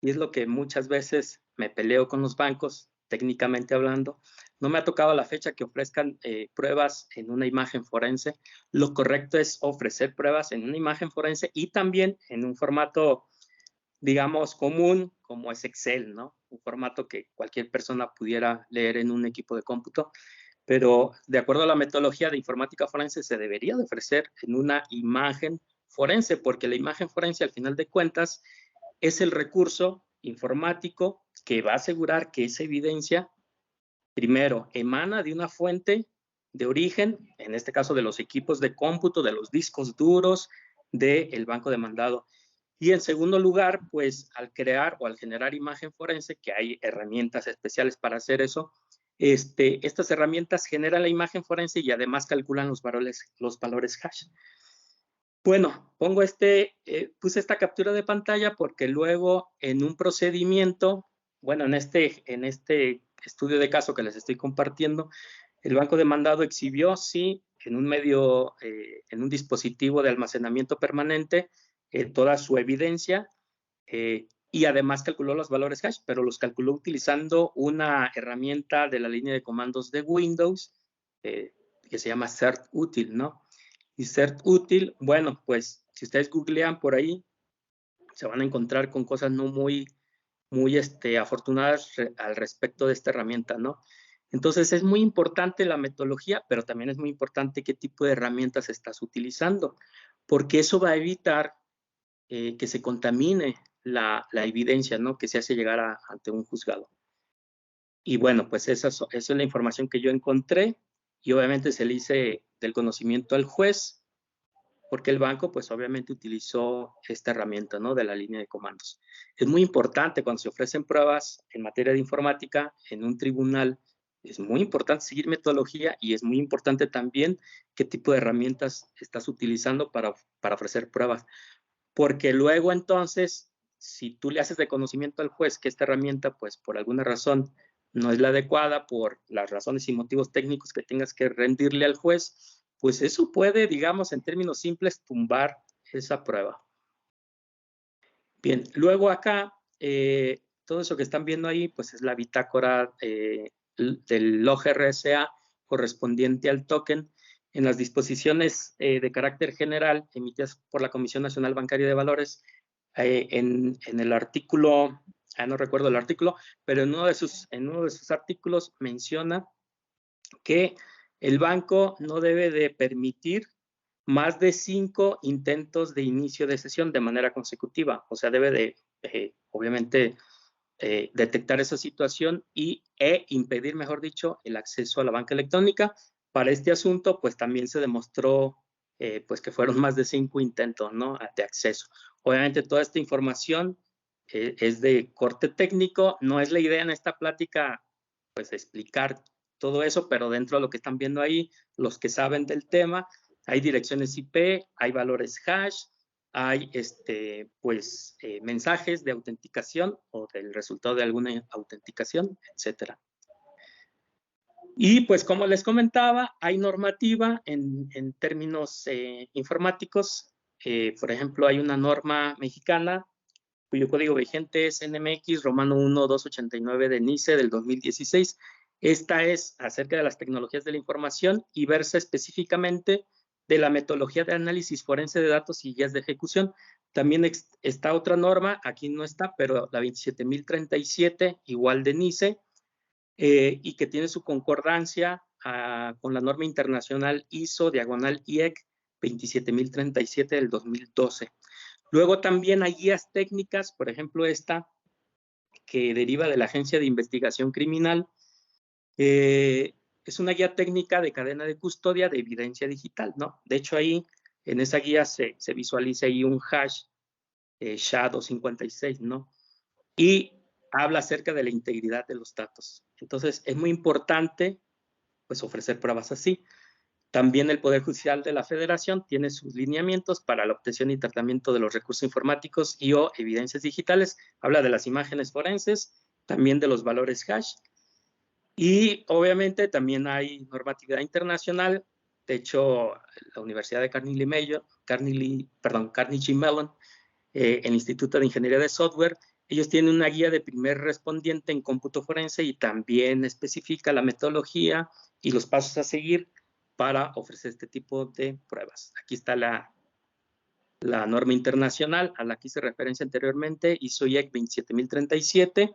y es lo que muchas veces me peleo con los bancos, técnicamente hablando, no me ha tocado a la fecha que ofrezcan pruebas en una imagen forense. Lo correcto es ofrecer pruebas en una imagen forense y también en un formato, digamos, común, como es Excel, ¿no? Un formato que cualquier persona pudiera leer en un equipo de cómputo. Pero de acuerdo a la metodología de informática forense, se debería de ofrecer en una imagen forense, porque la imagen forense, al final de cuentas, es el recurso informático que va a asegurar que esa evidencia, primero, emana de una fuente de origen, en este caso de los equipos de cómputo, de los discos duros del banco demandado. Y en segundo lugar, pues al crear o al generar imagen forense, que hay herramientas especiales para hacer eso, estas herramientas generan la imagen forense y además calculan los valores hash. Bueno, pongo puse esta captura de pantalla porque luego en un procedimiento, bueno, en este estudio de caso que les estoy compartiendo, el banco demandado exhibió, sí, en un medio, en un dispositivo de almacenamiento permanente, toda su evidencia, y además calculó los valores hash, pero los calculó utilizando una herramienta de la línea de comandos de Windows, que se llama certutil, ¿no? Y certutil, bueno, pues si ustedes googlean por ahí, se van a encontrar con cosas no muy afortunadas al respecto de esta herramienta, ¿no? Entonces es muy importante la metodología, pero también es muy importante qué tipo de herramientas estás utilizando, porque eso va a evitar que se contamine la evidencia, ¿no? Que se hace llegar ante un juzgado. Y bueno, pues esa es la información que yo encontré, y obviamente se le hice del conocimiento al juez, porque el banco pues obviamente utilizó esta herramienta, ¿no? De la línea de comandos. Es muy importante cuando se ofrecen pruebas en materia de informática en un tribunal, es muy importante seguir metodología, y es muy importante también qué tipo de herramientas estás utilizando para ofrecer pruebas. Porque luego entonces, si tú le haces de conocimiento al juez que esta herramienta pues por alguna razón no es la adecuada, por las razones y motivos técnicos que tengas que rendirle al juez, pues eso puede, digamos, en términos simples, tumbar esa prueba. Bien, luego acá, todo eso que están viendo ahí, pues es la bitácora del log RSA correspondiente al token en las disposiciones de carácter general emitidas por la Comisión Nacional Bancaria de Valores, en el artículo, no recuerdo el artículo, pero en uno de sus artículos menciona que el banco no debe de permitir más de 5 intentos de inicio de sesión de manera consecutiva. O sea, debe de, obviamente, detectar esa situación e impedir, mejor dicho, el acceso a la banca electrónica. Para este asunto, pues también se demostró pues que fueron más de 5 intentos, ¿no? De acceso. Obviamente, toda esta información es de corte técnico. No es la idea en esta plática, pues, explicar todo eso, pero dentro de lo que están viendo ahí, los que saben del tema, hay direcciones IP, hay valores hash, hay mensajes de autenticación o del resultado de alguna autenticación, etcétera. Y pues como les comentaba, hay normativa en términos informáticos. Por ejemplo, hay una norma mexicana cuyo código vigente es NMX Romano 1289 de NICE del 2016. Esta es acerca de las tecnologías de la información y versa específicamente de la metodología de análisis forense de datos y guías de ejecución. También está otra norma, aquí no está, pero la 27037, igual de NICE, y que tiene su concordancia con la norma internacional ISO/IEC 27037 del 2012. Luego también hay guías técnicas, por ejemplo esta, que deriva de la Agencia de Investigación Criminal. Es una guía técnica de cadena de custodia de evidencia digital, ¿no? De hecho, ahí, en esa guía se visualiza ahí un hash SHA-256, ¿no? Y habla acerca de la integridad de los datos. Entonces, es muy importante, pues, ofrecer pruebas así. También el Poder Judicial de la Federación tiene sus lineamientos para la obtención y tratamiento de los recursos informáticos y o evidencias digitales. Habla de las imágenes forenses, también de los valores hash. Y obviamente también hay normatividad internacional. De hecho, la Universidad de Carnegie Mellon, el Instituto de Ingeniería de Software, ellos tienen una guía de primer respondiente en cómputo forense y también especifica la metodología y los pasos a seguir para ofrecer este tipo de pruebas. Aquí está la norma internacional a la que hice referencia anteriormente, ISO/IEC 27037,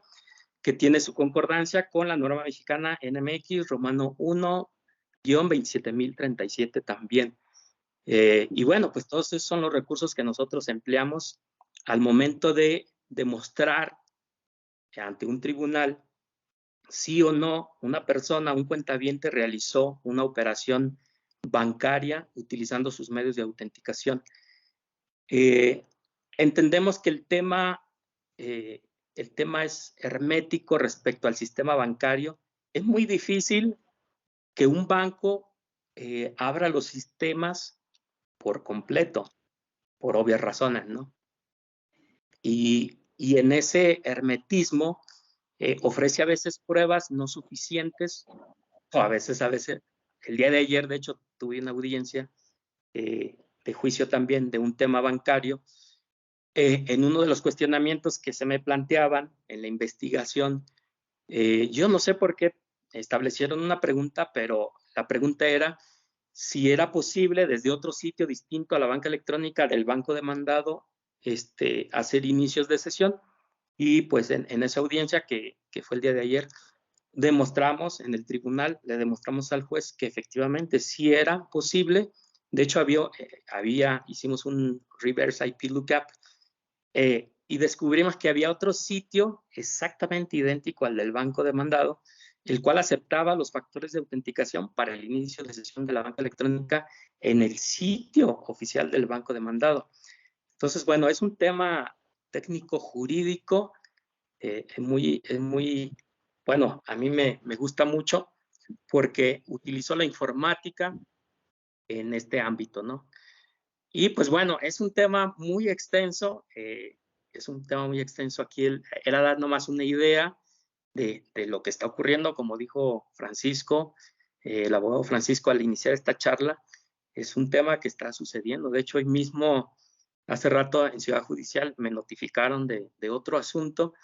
que tiene su concordancia con la norma mexicana NMX Romano 1-27037 también. Y bueno, pues todos esos son los recursos que nosotros empleamos al momento de demostrar ante un tribunal sí o no una persona, un cuentaviente, realizó una operación bancaria utilizando sus medios de autenticación. Entendemos que el tema es hermético respecto al sistema bancario. Es muy difícil que un banco abra los sistemas por completo, por obvias razones, ¿no? Y en ese hermetismo, ofrece a veces pruebas no suficientes, o a veces, el día de ayer, de hecho, tuve una audiencia de juicio también de un tema bancario. En uno de los cuestionamientos que se me planteaban en la investigación, yo no sé por qué establecieron una pregunta, pero la pregunta era si era posible desde otro sitio distinto a la banca electrónica del banco demandado hacer inicios de sesión. Y pues en esa audiencia que fue el día de ayer, demostramos en el tribunal, le demostramos al juez que efectivamente sí era posible. De hecho, hicimos un reverse IP lookup y descubrimos que había otro sitio exactamente idéntico al del banco demandado, el cual aceptaba los factores de autenticación para el inicio de sesión de la banca electrónica en el sitio oficial del banco demandado. Entonces, bueno, es un tema técnico jurídico muy, bueno, a mí me gusta mucho porque utilizó la informática en este ámbito, ¿no? Y pues bueno, es un tema muy extenso, aquí era dar nomás una idea de lo que está ocurriendo, como dijo Francisco, el abogado Francisco al iniciar esta charla, es un tema que está sucediendo. De hecho, hoy mismo, hace rato en Ciudad Judicial, me notificaron de otro asunto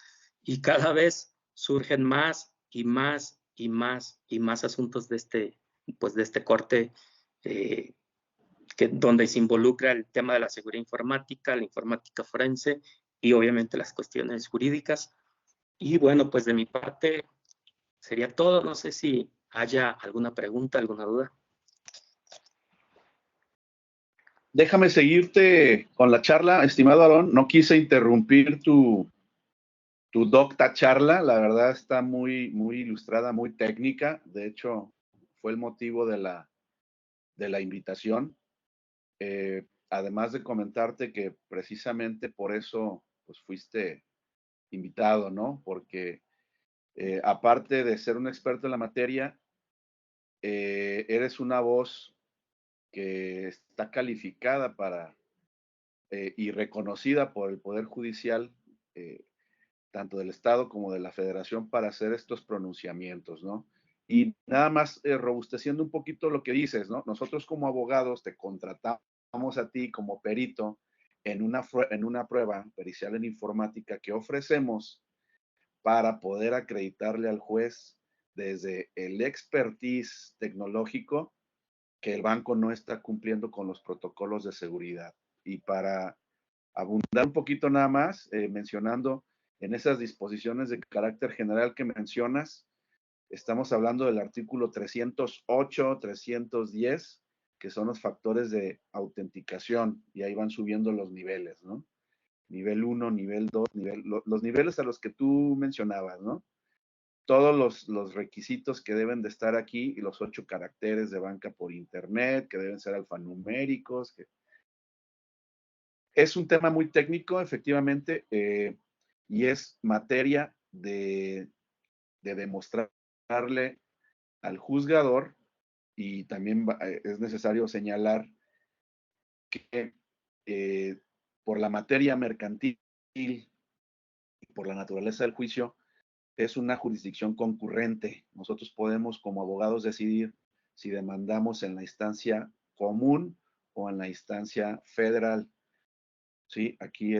y cada vez surgen más y más y más y más asuntos de este corte, donde se involucra el tema de la seguridad informática, la informática forense y obviamente las cuestiones jurídicas. Y bueno, pues de mi parte sería todo. No sé si haya alguna pregunta, alguna duda. Déjame seguirte con la charla, estimado Aarón. No quise interrumpir tu docta charla. La verdad está muy, muy ilustrada, muy técnica. De hecho, fue el motivo de la invitación. Además de comentarte que precisamente por eso pues fuiste invitado, ¿no? Porque aparte de ser un experto en la materia, eres una voz que está calificada para y reconocida por el Poder Judicial, tanto del Estado como de la Federación, para hacer estos pronunciamientos, ¿no? Y nada más robusteciendo un poquito lo que dices, ¿no? Nosotros como abogados te contratamos a ti como perito en una prueba pericial en informática que ofrecemos para poder acreditarle al juez desde el expertise tecnológico que el banco no está cumpliendo con los protocolos de seguridad. Y para abundar un poquito nada más, mencionando en esas disposiciones de carácter general que mencionas, estamos hablando del artículo 308, 310, que son los factores de autenticación, y ahí van subiendo los niveles, ¿no? Nivel 1, nivel 2, los niveles a los que tú mencionabas, ¿no? Todos los requisitos que deben de estar aquí y los 8 caracteres de banca por internet, que deben ser alfanuméricos. Es un tema muy técnico, efectivamente, y es materia de demostrarle al juzgador, y también es necesario señalar que por la materia mercantil y por la naturaleza del juicio, es una jurisdicción concurrente. Nosotros podemos, como abogados, decidir si demandamos en la instancia común o en la instancia federal. Sí, aquí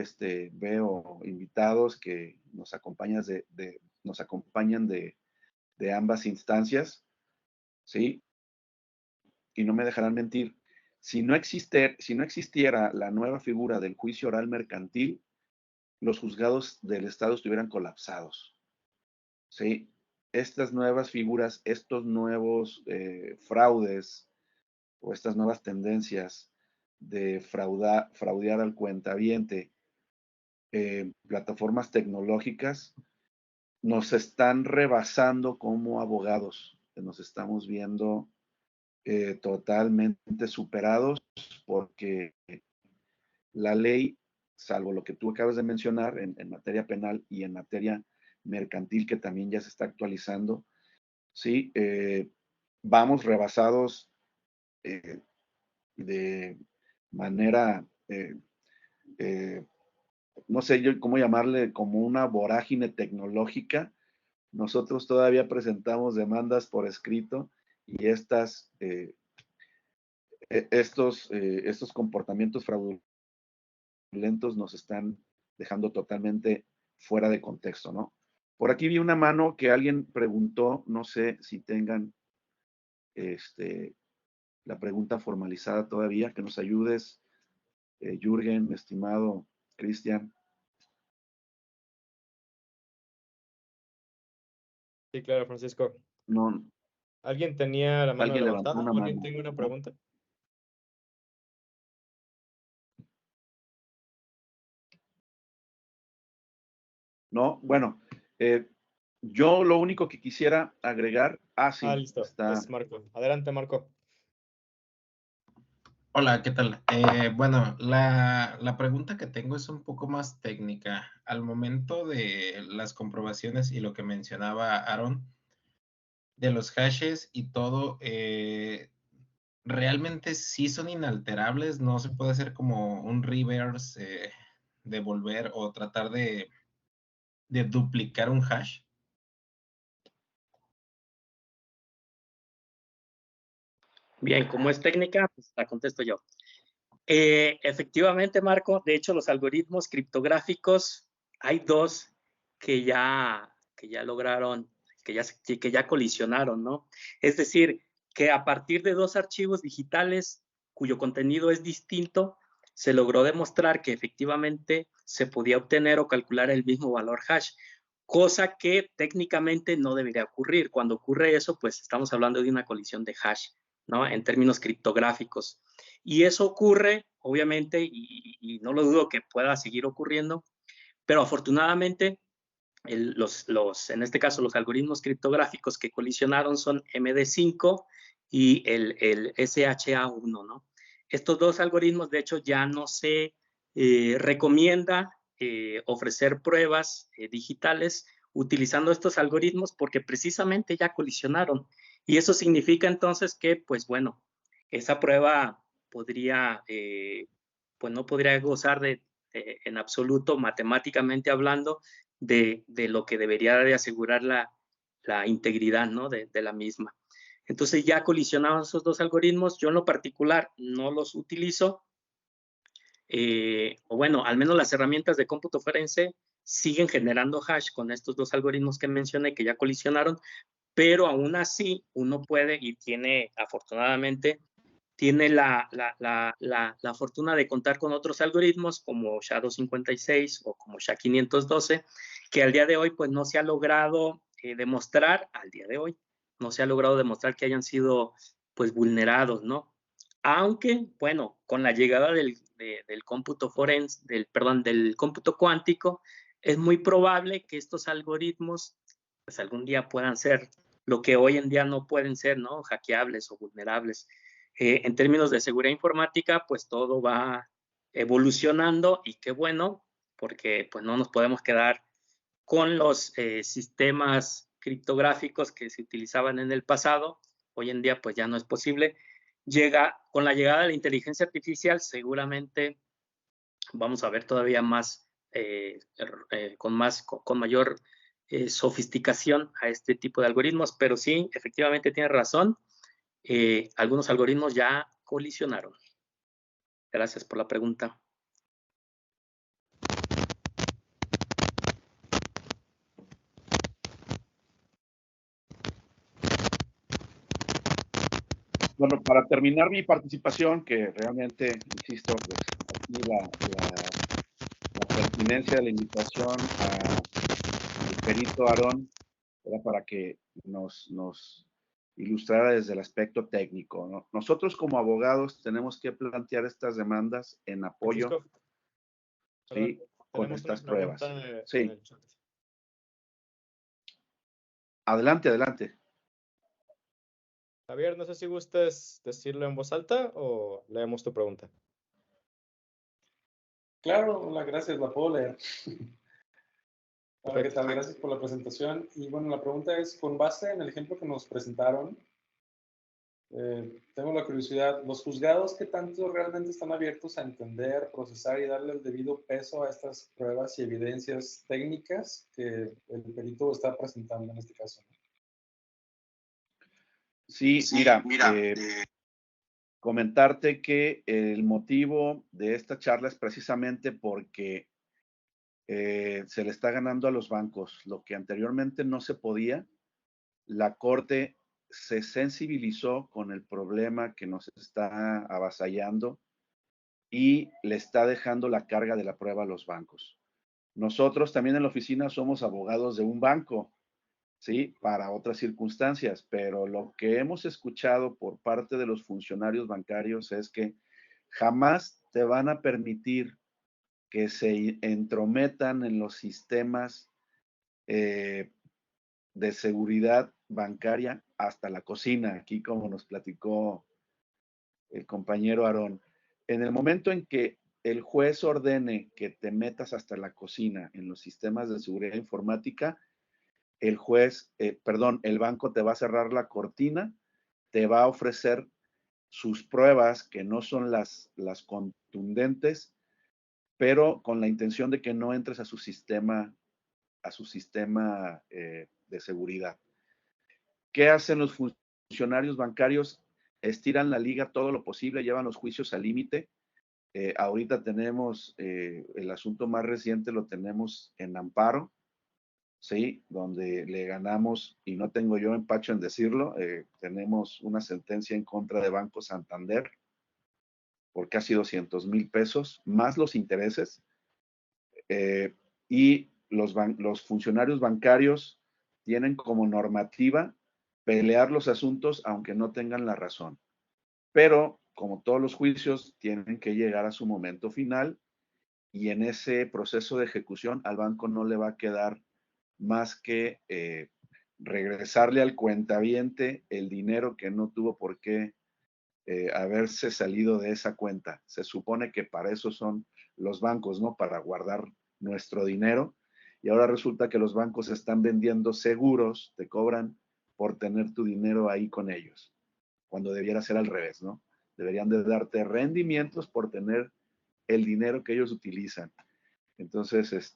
veo invitados que nos acompañan de ambas instancias, ¿sí? Y no me dejarán mentir. Si no existiera la nueva figura del juicio oral mercantil, los juzgados del Estado estuvieran colapsados. ¿Sí? Estas nuevas figuras, estos nuevos fraudes o estas nuevas tendencias de fraudear al cuentaviente, plataformas tecnológicas, nos están rebasando como abogados. Nos estamos viendo totalmente superados porque la ley, salvo lo que tú acabas de mencionar en materia penal y en materia mercantil, que también ya se está actualizando, sí, vamos rebasados de manera, no sé yo cómo llamarle, como una vorágine tecnológica, nosotros todavía presentamos demandas por escrito y estos comportamientos fraudulentos nos están dejando totalmente fuera de contexto, ¿no? Por aquí vi una mano que alguien preguntó, no sé si tengan la pregunta formalizada todavía, que nos ayudes, Jürgen, estimado Cristian. Sí, claro, Francisco. No, ¿Alguien tenía la mano alguien levantó levantada una o alguien mano, tiene una ¿no? pregunta? No, bueno, yo lo único que quisiera agregar, sí, Listo. está. Es Marco. Adelante, Marco. Hola, ¿qué tal? Bueno, la pregunta que tengo es un poco más técnica. Al momento de las comprobaciones y lo que mencionaba Aaron, de los hashes y todo, ¿realmente sí son inalterables? ¿No se puede hacer como un reverse, devolver o tratar de duplicar un hash? Bien, como es técnica, pues la contesto yo. Efectivamente, Marco, de hecho los algoritmos criptográficos, hay dos que ya lograron, que ya colisionaron, ¿no? Es decir, que a partir de dos archivos digitales cuyo contenido es distinto, se logró demostrar que efectivamente se podía obtener o calcular el mismo valor hash, cosa que técnicamente no debería ocurrir. Cuando ocurre eso, pues estamos hablando de una colisión de hash, ¿no? En términos criptográficos. Y eso ocurre, obviamente, y no lo dudo que pueda seguir ocurriendo, pero afortunadamente en este caso los algoritmos criptográficos que colisionaron son MD5 y el SHA-1, ¿no? Estos dos algoritmos, de hecho, ya no se recomienda ofrecer pruebas digitales utilizando estos algoritmos porque precisamente ya colisionaron. Y eso significa entonces que, pues bueno, esa prueba podría, pues no podría gozar en absoluto, matemáticamente hablando, de lo que debería de asegurar la integridad, ¿no? de la misma. Entonces ya colisionaban esos dos algoritmos. Yo en lo particular no los utilizo, o bueno, al menos las herramientas de cómputo forense siguen generando hash con estos dos algoritmos que mencioné que ya colisionaron, pero aún así uno puede y tiene, afortunadamente, tiene la fortuna de contar con otros algoritmos como SHA-256 o como SHA-512, que al día de hoy pues no se ha logrado demostrar, al día de hoy, no se ha logrado demostrar que hayan sido pues vulnerados, ¿no? Aunque, bueno, con la llegada del cómputo forense, del cómputo cuántico, es muy probable que estos algoritmos pues algún día puedan ser lo que hoy en día no pueden ser, ¿no? Hackeables o vulnerables. En términos de seguridad informática, pues todo va evolucionando y qué bueno, porque pues no nos podemos quedar con los sistemas criptográficos que se utilizaban en el pasado. Hoy en día pues ya no es posible. Con la llegada de la inteligencia artificial seguramente vamos a ver todavía más, con mayor sofisticación a este tipo de algoritmos, pero sí, efectivamente tiene razón, algunos algoritmos ya colisionaron. Gracias por la pregunta. Bueno, para terminar mi participación, que realmente, insisto, pues aquí la pertinencia de la invitación al perito Aarón era para que nos ilustrara desde el aspecto técnico, ¿no? Nosotros como abogados tenemos que plantear estas demandas en apoyo, Francisco, perdón, ¿sí? Con tenemos una estas pruebas. pregunta en Sí, el chat. adelante. Javier, no sé si gustes decirlo en voz alta o leemos tu pregunta. Claro, hola, gracias, la puedo leer. Hola, ¿qué Perfecto. tal? Gracias por la presentación. Y bueno, la pregunta es, con base en el ejemplo que nos presentaron, Tengo la curiosidad, ¿los juzgados qué tanto realmente están abiertos a entender, procesar y darle el debido peso a estas pruebas y evidencias técnicas que el perito está presentando en este caso? Sí, mira, comentarte que el motivo de esta charla es precisamente porque se le está ganando a los bancos lo que anteriormente no se podía. La Corte se sensibilizó con el problema que nos está avasallando y le está dejando la carga de la prueba a los bancos. Nosotros también en la oficina somos abogados de un banco, ¿sí? Para otras circunstancias, pero lo que hemos escuchado por parte de los funcionarios bancarios es que jamás te van a permitir que se entrometan en los sistemas de seguridad bancaria hasta la cocina, aquí como nos platicó el compañero Aarón. En el momento en que el juez ordene que te metas hasta la cocina en los sistemas de seguridad informática, el el banco te va a cerrar la cortina, te va a ofrecer sus pruebas que no son las contundentes, pero con la intención de que no entres a su sistema de seguridad. ¿Qué hacen los funcionarios bancarios? Estiran la liga todo lo posible, llevan los juicios al límite. Ahorita tenemos el asunto más reciente, lo tenemos en amparo, ¿sí? Donde le ganamos, y no tengo yo empacho en decirlo, tenemos una sentencia en contra de Banco Santander por casi 200,000 pesos, más los intereses. Y los funcionarios bancarios tienen como normativa pelear los asuntos aunque no tengan la razón. Pero, como todos los juicios, tienen que llegar a su momento final y en ese proceso de ejecución al banco no le va a quedar más que regresarle al cuentaviente el dinero que no tuvo por qué haberse salido de esa cuenta. Se supone que para eso son los bancos, ¿no? Para guardar nuestro dinero. Y ahora resulta que los bancos están vendiendo seguros, te cobran por tener tu dinero ahí con ellos, cuando debiera ser al revés, ¿no? Deberían de darte rendimientos por tener el dinero que ellos utilizan. Entonces,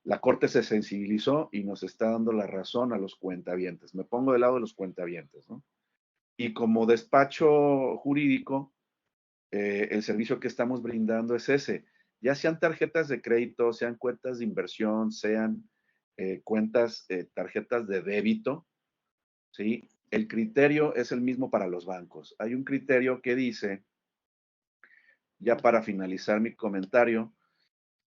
la Corte se sensibilizó y nos está dando la razón a los cuentavientes. Me pongo del lado de los cuentavientes, ¿no? Y como despacho jurídico, el servicio que estamos brindando es ese. Ya sean tarjetas de crédito, sean cuentas de inversión, sean tarjetas de débito, ¿sí? El criterio es el mismo para los bancos. Hay un criterio que dice, ya para finalizar mi comentario,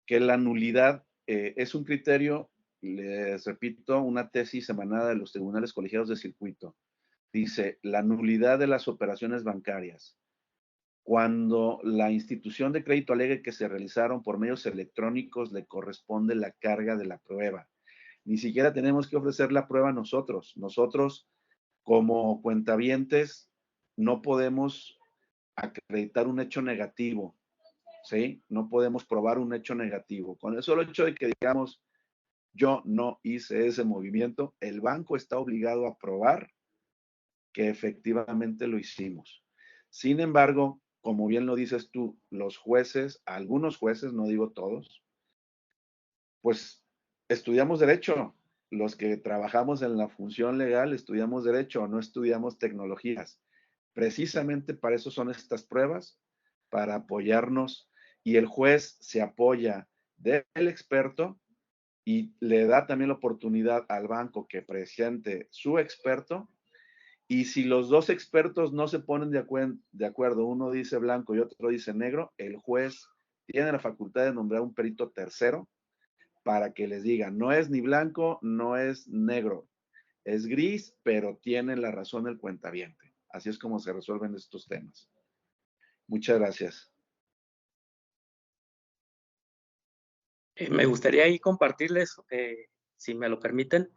que la nulidad es un criterio, les repito, una tesis emanada de los tribunales colegiados de circuito. Dice, la nulidad de las operaciones bancarias. Cuando la institución de crédito alegue que se realizaron por medios electrónicos, le corresponde la carga de la prueba. Ni siquiera tenemos que ofrecer la prueba nosotros. Nosotros, como cuentavientes, no podemos acreditar un hecho negativo, ¿sí? No podemos probar un hecho negativo. Con el solo hecho de que digamos, yo no hice ese movimiento, el banco está obligado a probar que efectivamente lo hicimos. Sin embargo, como bien lo dices tú, los jueces, algunos jueces, no digo todos, pues estudiamos derecho. Los que trabajamos en la función legal estudiamos derecho, no estudiamos tecnologías. Precisamente para eso son estas pruebas, para apoyarnos, y el juez se apoya del experto y le da también la oportunidad al banco que presente su experto. Y si los dos expertos no se ponen de acuerdo, uno dice blanco y otro dice negro, el juez tiene la facultad de nombrar un perito tercero para que les diga, no es ni blanco, no es negro, es gris, pero tiene la razón el cuentaviente. Así es como se resuelven estos temas. Muchas gracias. Me gustaría ahí compartirles, si me lo permiten,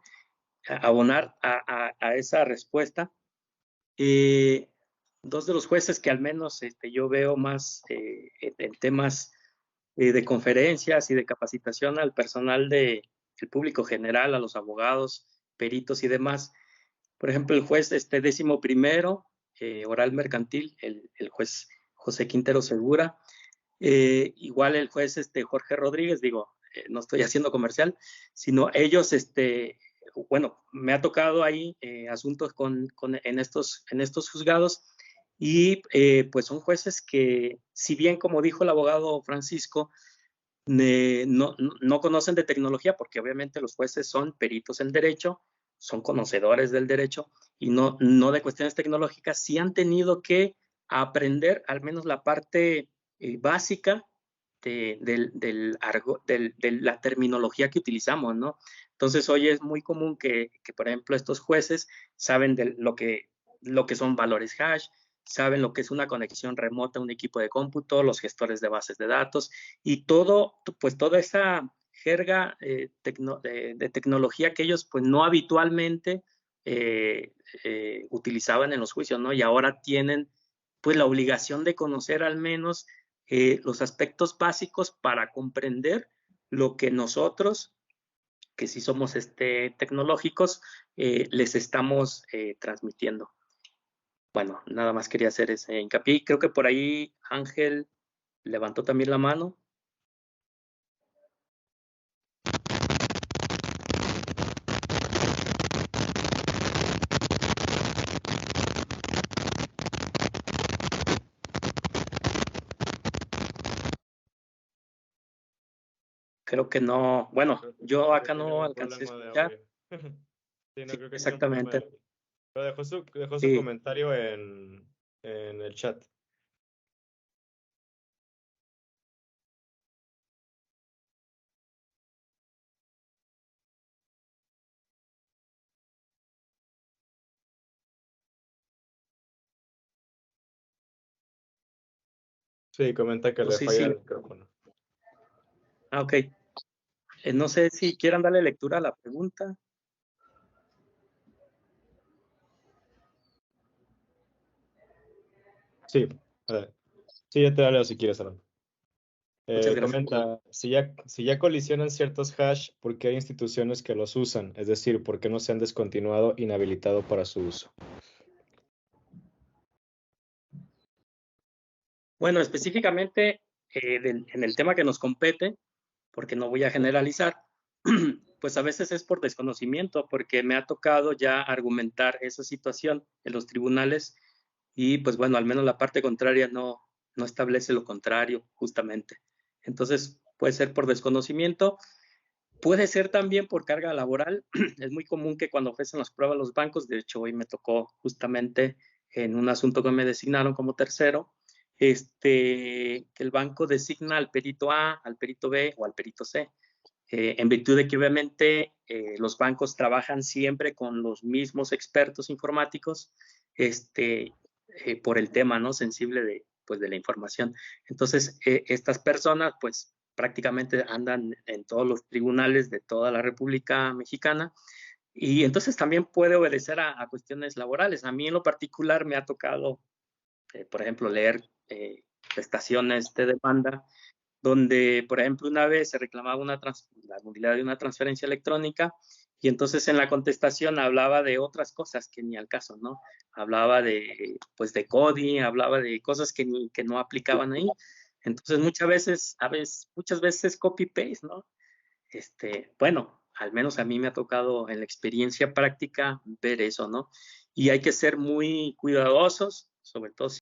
abonar a esa respuesta. Dos de los jueces que al menos yo veo más en temas de conferencias y de capacitación al personal del público general, a los abogados, peritos y demás. Por ejemplo, el juez 11º oral mercantil, el juez José Quintero Segura, igual el juez Jorge Rodríguez, digo, no estoy haciendo comercial, sino ellos, bueno, me ha tocado ahí asuntos en estos juzgados y pues son jueces que, si bien como dijo el abogado Francisco, no conocen de tecnología, porque obviamente los jueces son peritos en derecho, son conocedores del derecho y no de cuestiones tecnológicas, sí han tenido que aprender al menos la parte básica de la terminología que utilizamos, ¿no? Entonces hoy es muy común que por ejemplo, estos jueces saben de lo que son valores hash, saben lo que es una conexión remota a un equipo de cómputo, los gestores de bases de datos y pues toda esa jerga de tecnología que ellos pues no habitualmente utilizaban en los juicios, ¿no? Y ahora tienen pues la obligación de conocer al menos los aspectos básicos para comprender lo que nosotros, que sí somos tecnológicos, les estamos transmitiendo. Bueno, nada más quería hacer ese hincapié. Creo que por ahí Ángel levantó también la mano. Creo que no, bueno, yo acá no alcancé a escuchar. Sí, no Sí, creo que tenga un problema de exactamente. audio. Pero dejó su Sí. comentario en el chat. Sí, comenta que No le sé falla si, el micrófono. ok. No sé si quieran darle lectura a la pregunta. Sí, sí, ya te la leo si quieres, Aaron. Muchas gracias. Comenta, si ya colisionan ciertos hash, ¿por qué hay instituciones que los usan? Es decir, ¿por qué no se han descontinuado, inhabilitado para su uso? Bueno, específicamente en el tema que nos compete, porque no voy a generalizar, pues a veces es por desconocimiento, porque me ha tocado ya argumentar esa situación en los tribunales y pues bueno, al menos la parte contraria no establece lo contrario, justamente. Entonces, puede ser por desconocimiento, puede ser también por carga laboral. Es muy común que cuando ofrecen las pruebas los bancos, de hecho hoy me tocó justamente en un asunto que me designaron como tercero, que el banco designa al perito A, al perito B o al perito C. En virtud de que obviamente los bancos trabajan siempre con los mismos expertos informáticos por el tema, ¿no?, sensible de la información. Entonces, estas personas pues prácticamente andan en todos los tribunales de toda la República Mexicana y entonces también puede obedecer a cuestiones laborales. A mí en lo particular me ha tocado, por ejemplo, leer prestaciones de demanda donde, por ejemplo, una vez se reclamaba la nulidad de una transferencia electrónica y entonces en la contestación hablaba de otras cosas que ni al caso, ¿no? Hablaba pues de CODI, hablaba de cosas que no aplicaban ahí. Entonces muchas veces copy-paste, ¿no? Bueno, al menos a mí me ha tocado en la experiencia práctica ver eso, ¿no? Y hay que ser muy cuidadosos, sobre todo si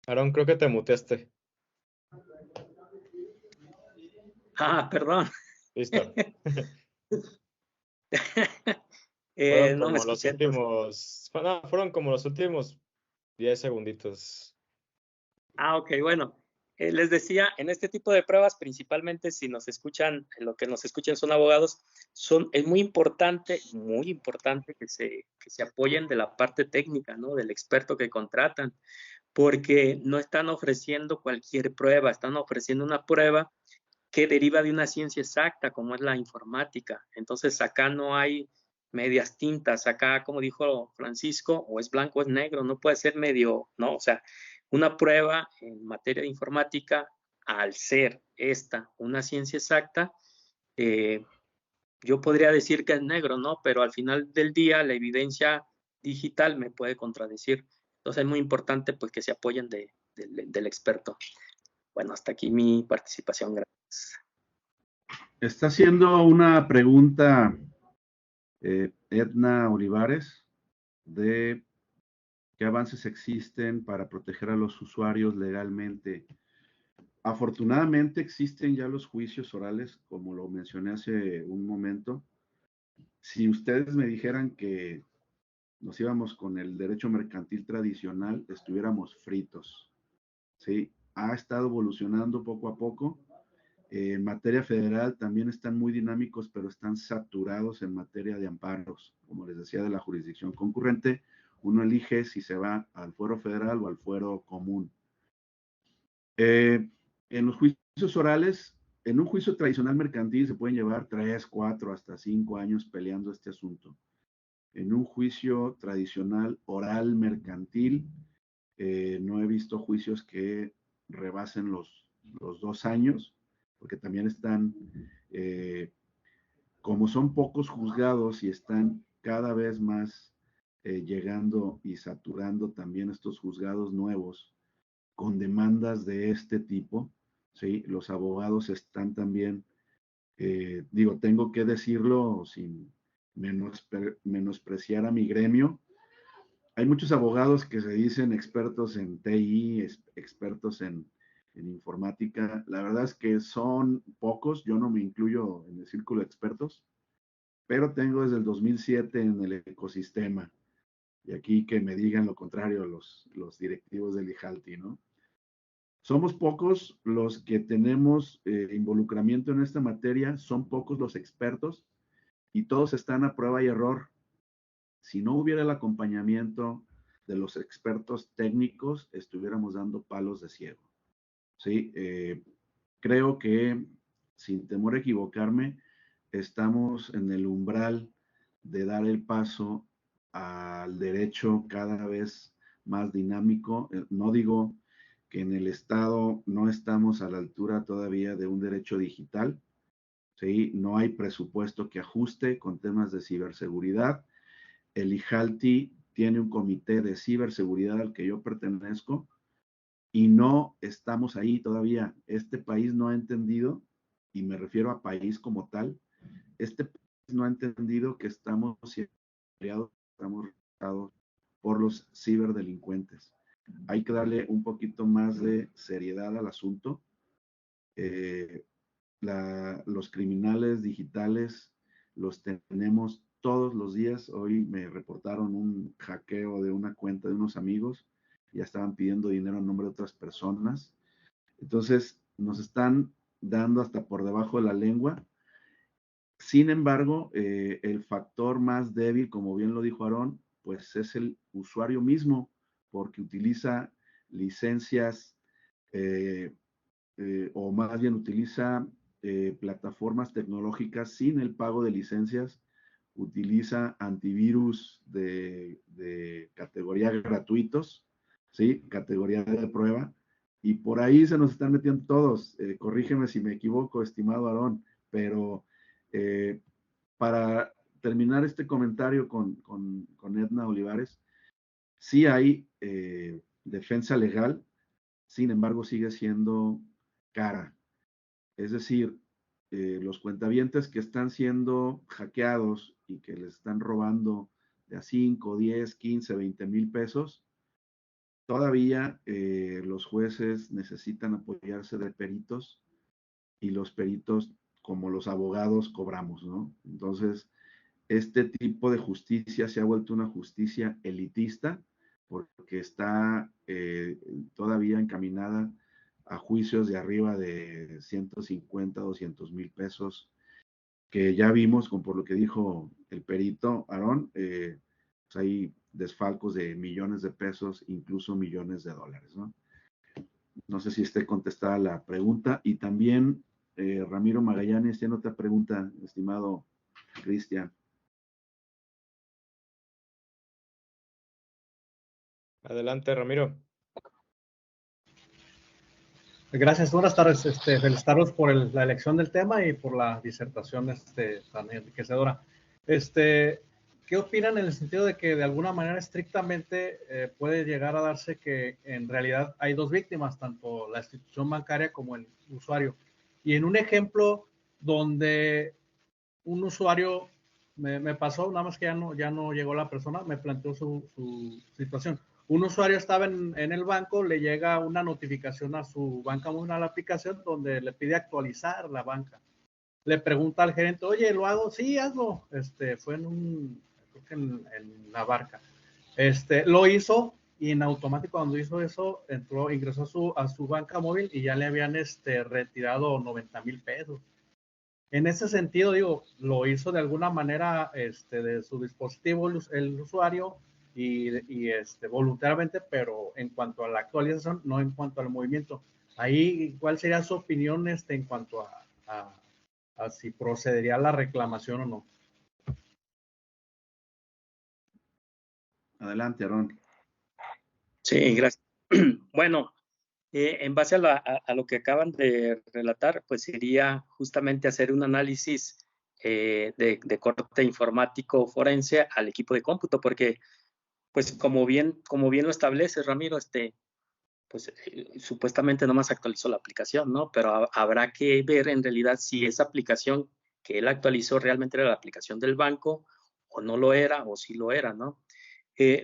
Aaron, creo que te muteaste. perdón. Listo. No me escuché. Fueron como los últimos 10 segunditos. Ok, bueno. Les decía, en este tipo de pruebas, principalmente si nos escuchan, lo que nos escuchan son abogados, es muy importante que se apoyen de la parte técnica, ¿no? Del experto que contratan, porque no están ofreciendo cualquier prueba, están ofreciendo una prueba que deriva de una ciencia exacta, como es la informática. Entonces, acá no hay medias tintas, acá, como dijo Francisco, o es blanco o es negro, no puede ser medio, ¿no? O sea, una prueba en materia de informática al ser esta una ciencia exacta, yo podría decir que es negro, ¿no? Pero al final del día la evidencia digital me puede contradecir. Entonces es muy importante pues que se apoyen del experto. Bueno, hasta aquí mi participación. Gracias. Está haciendo una pregunta Edna Olivares de qué avances existen para proteger a los usuarios legalmente. Afortunadamente existen ya los juicios orales, como lo mencioné hace un momento. Si ustedes me dijeran que nos íbamos con el derecho mercantil tradicional, estuviéramos fritos. ¿Sí? Ha estado evolucionando poco a poco. En materia federal también están muy dinámicos, pero están saturados en materia de amparos. Como les decía, de la jurisdicción concurrente, uno elige si se va al fuero federal o al fuero común. En los juicios orales, en un juicio tradicional mercantil se pueden llevar 3, 4, hasta 5 años peleando este asunto. En un juicio tradicional oral mercantil, no he visto juicios que rebasen los 2 años, porque también están, como son pocos juzgados y están cada vez más llegando y saturando también estos juzgados nuevos con demandas de este tipo, ¿sí? Los abogados están también, tengo que decirlo sin menospreciar a mi gremio. Hay muchos abogados que se dicen expertos en TI, expertos en informática. La verdad es que son pocos, yo no me incluyo en el círculo de expertos, pero tengo desde el 2007 en el ecosistema. Y aquí que me digan lo contrario los directivos del IJALTI, ¿no? Somos pocos los que tenemos involucramiento en esta materia, son pocos los expertos y todos están a prueba y error. Si no hubiera el acompañamiento de los expertos técnicos, estuviéramos dando palos de ciego. ¿Sí? Creo que, sin temor a equivocarme, estamos en el umbral de dar el paso al derecho cada vez más dinámico. No digo que en el Estado no estamos a la altura todavía de un derecho digital, ¿sí? No hay presupuesto que ajuste con temas de ciberseguridad. El IJALTI tiene un comité de ciberseguridad al que yo pertenezco y no estamos ahí todavía. Este país no ha entendido, y me refiero a país como tal, este país no ha entendido que estamos rodeados por los ciberdelincuentes. Hay que darle un poquito más de seriedad al asunto. Los criminales digitales los tenemos todos los días. Hoy me reportaron un hackeo de una cuenta de unos amigos. Ya estaban pidiendo dinero en nombre de otras personas. Entonces, nos están dando hasta por debajo de la lengua. Sin embargo, el factor más débil, como bien lo dijo Aarón, pues es el usuario mismo, porque utiliza licencias o más bien utiliza plataformas tecnológicas sin el pago de licencias, utiliza antivirus de categoría gratuitos, ¿sí? Categoría de prueba, y por ahí se nos están metiendo todos. Corrígeme si me equivoco, estimado Aarón, pero para terminar este comentario con Edna Olivares, sí hay defensa legal, sin embargo sigue siendo cara. Es decir, los cuentavientes que están siendo hackeados y que les están robando de a 5, 10, 15, 20 mil pesos, todavía los jueces necesitan apoyarse de peritos y los peritos, como los abogados, cobramos, ¿no? Entonces, este tipo de justicia se ha vuelto una justicia elitista porque está todavía encaminada a juicios de arriba de 150, 200 mil pesos, que ya vimos, por lo que dijo el perito Aarón, pues hay desfalcos de millones de pesos, incluso millones de dólares, ¿no? No sé si esté contestada la pregunta. Y también Ramiro Magallanes tiene otra pregunta, estimado Cristian. Adelante, Ramiro. Gracias, buenas tardes. Felicitarlos por la elección del tema y por la disertación tan enriquecedora. ¿Qué opinan en el sentido de que de alguna manera estrictamente puede llegar a darse que en realidad hay dos víctimas, tanto la institución bancaria como el usuario? Y en un ejemplo donde un usuario me pasó, nada más que ya no llegó la persona, me planteó su situación. Un usuario estaba en el banco, le llega una notificación a su banca móvil, a la aplicación, donde le pide actualizar la banca. Le pregunta al gerente, oye, ¿lo hago? Sí, hazlo. Fue creo que en la barca. Lo hizo y en automático cuando hizo eso, ingresó a su banca móvil y ya le habían retirado 90,000 pesos. En ese sentido, digo, lo hizo de alguna manera de su dispositivo el usuario voluntariamente, pero en cuanto a la actualización, no en cuanto al movimiento. Ahí, ¿cuál sería su opinión en cuanto a si procedería la reclamación o no? Adelante, Aarón. Sí, gracias. Bueno, en base a lo que acaban de relatar, pues sería justamente hacer un análisis de corte informático forense al equipo de cómputo, porque pues como bien lo establece Ramiro, pues supuestamente nomás actualizó la aplicación, ¿no? Pero habrá que ver en realidad si esa aplicación que él actualizó realmente era la aplicación del banco o no lo era o sí lo era, ¿no?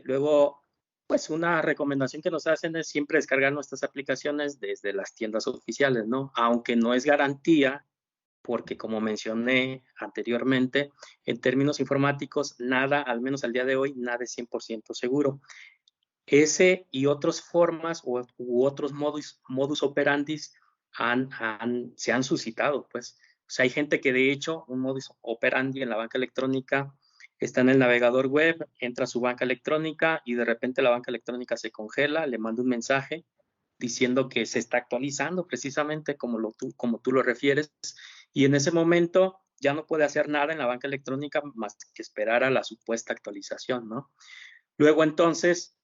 Luego, pues una recomendación que nos hacen es siempre descargar nuestras aplicaciones desde las tiendas oficiales, ¿no? Aunque no es garantía, porque como mencioné anteriormente, en términos informáticos, nada, al menos al día de hoy, nada es 100% seguro. Ese y otras formas u otros modus operandis se han suscitado, pues. O sea, hay gente que de hecho un modus operandi en la banca electrónica está en el navegador web, entra a su banca electrónica y de repente la banca electrónica se congela, le manda un mensaje diciendo que se está actualizando precisamente como tú lo refieres, y en ese momento ya no puede hacer nada en la banca electrónica más que esperar a la supuesta actualización, ¿no? Luego entonces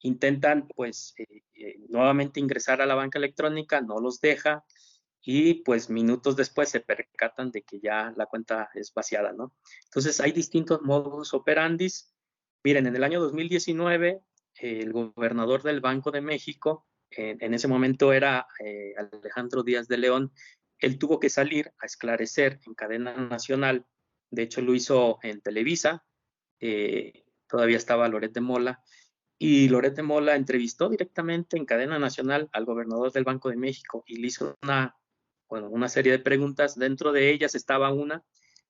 intentan pues nuevamente ingresar a la banca electrónica, no los deja y pues minutos después se percatan de que ya la cuenta es vaciada, ¿no? Entonces hay distintos modus operandis. Miren, en el año 2019 el gobernador del Banco de México, en ese momento era Alejandro Díaz de León, él tuvo que salir a esclarecer en cadena nacional, de hecho lo hizo en Televisa, todavía estaba Loret de Mola, y Loret de Mola entrevistó directamente en cadena nacional al gobernador del Banco de México y le hizo una serie de preguntas. Dentro de ellas estaba una,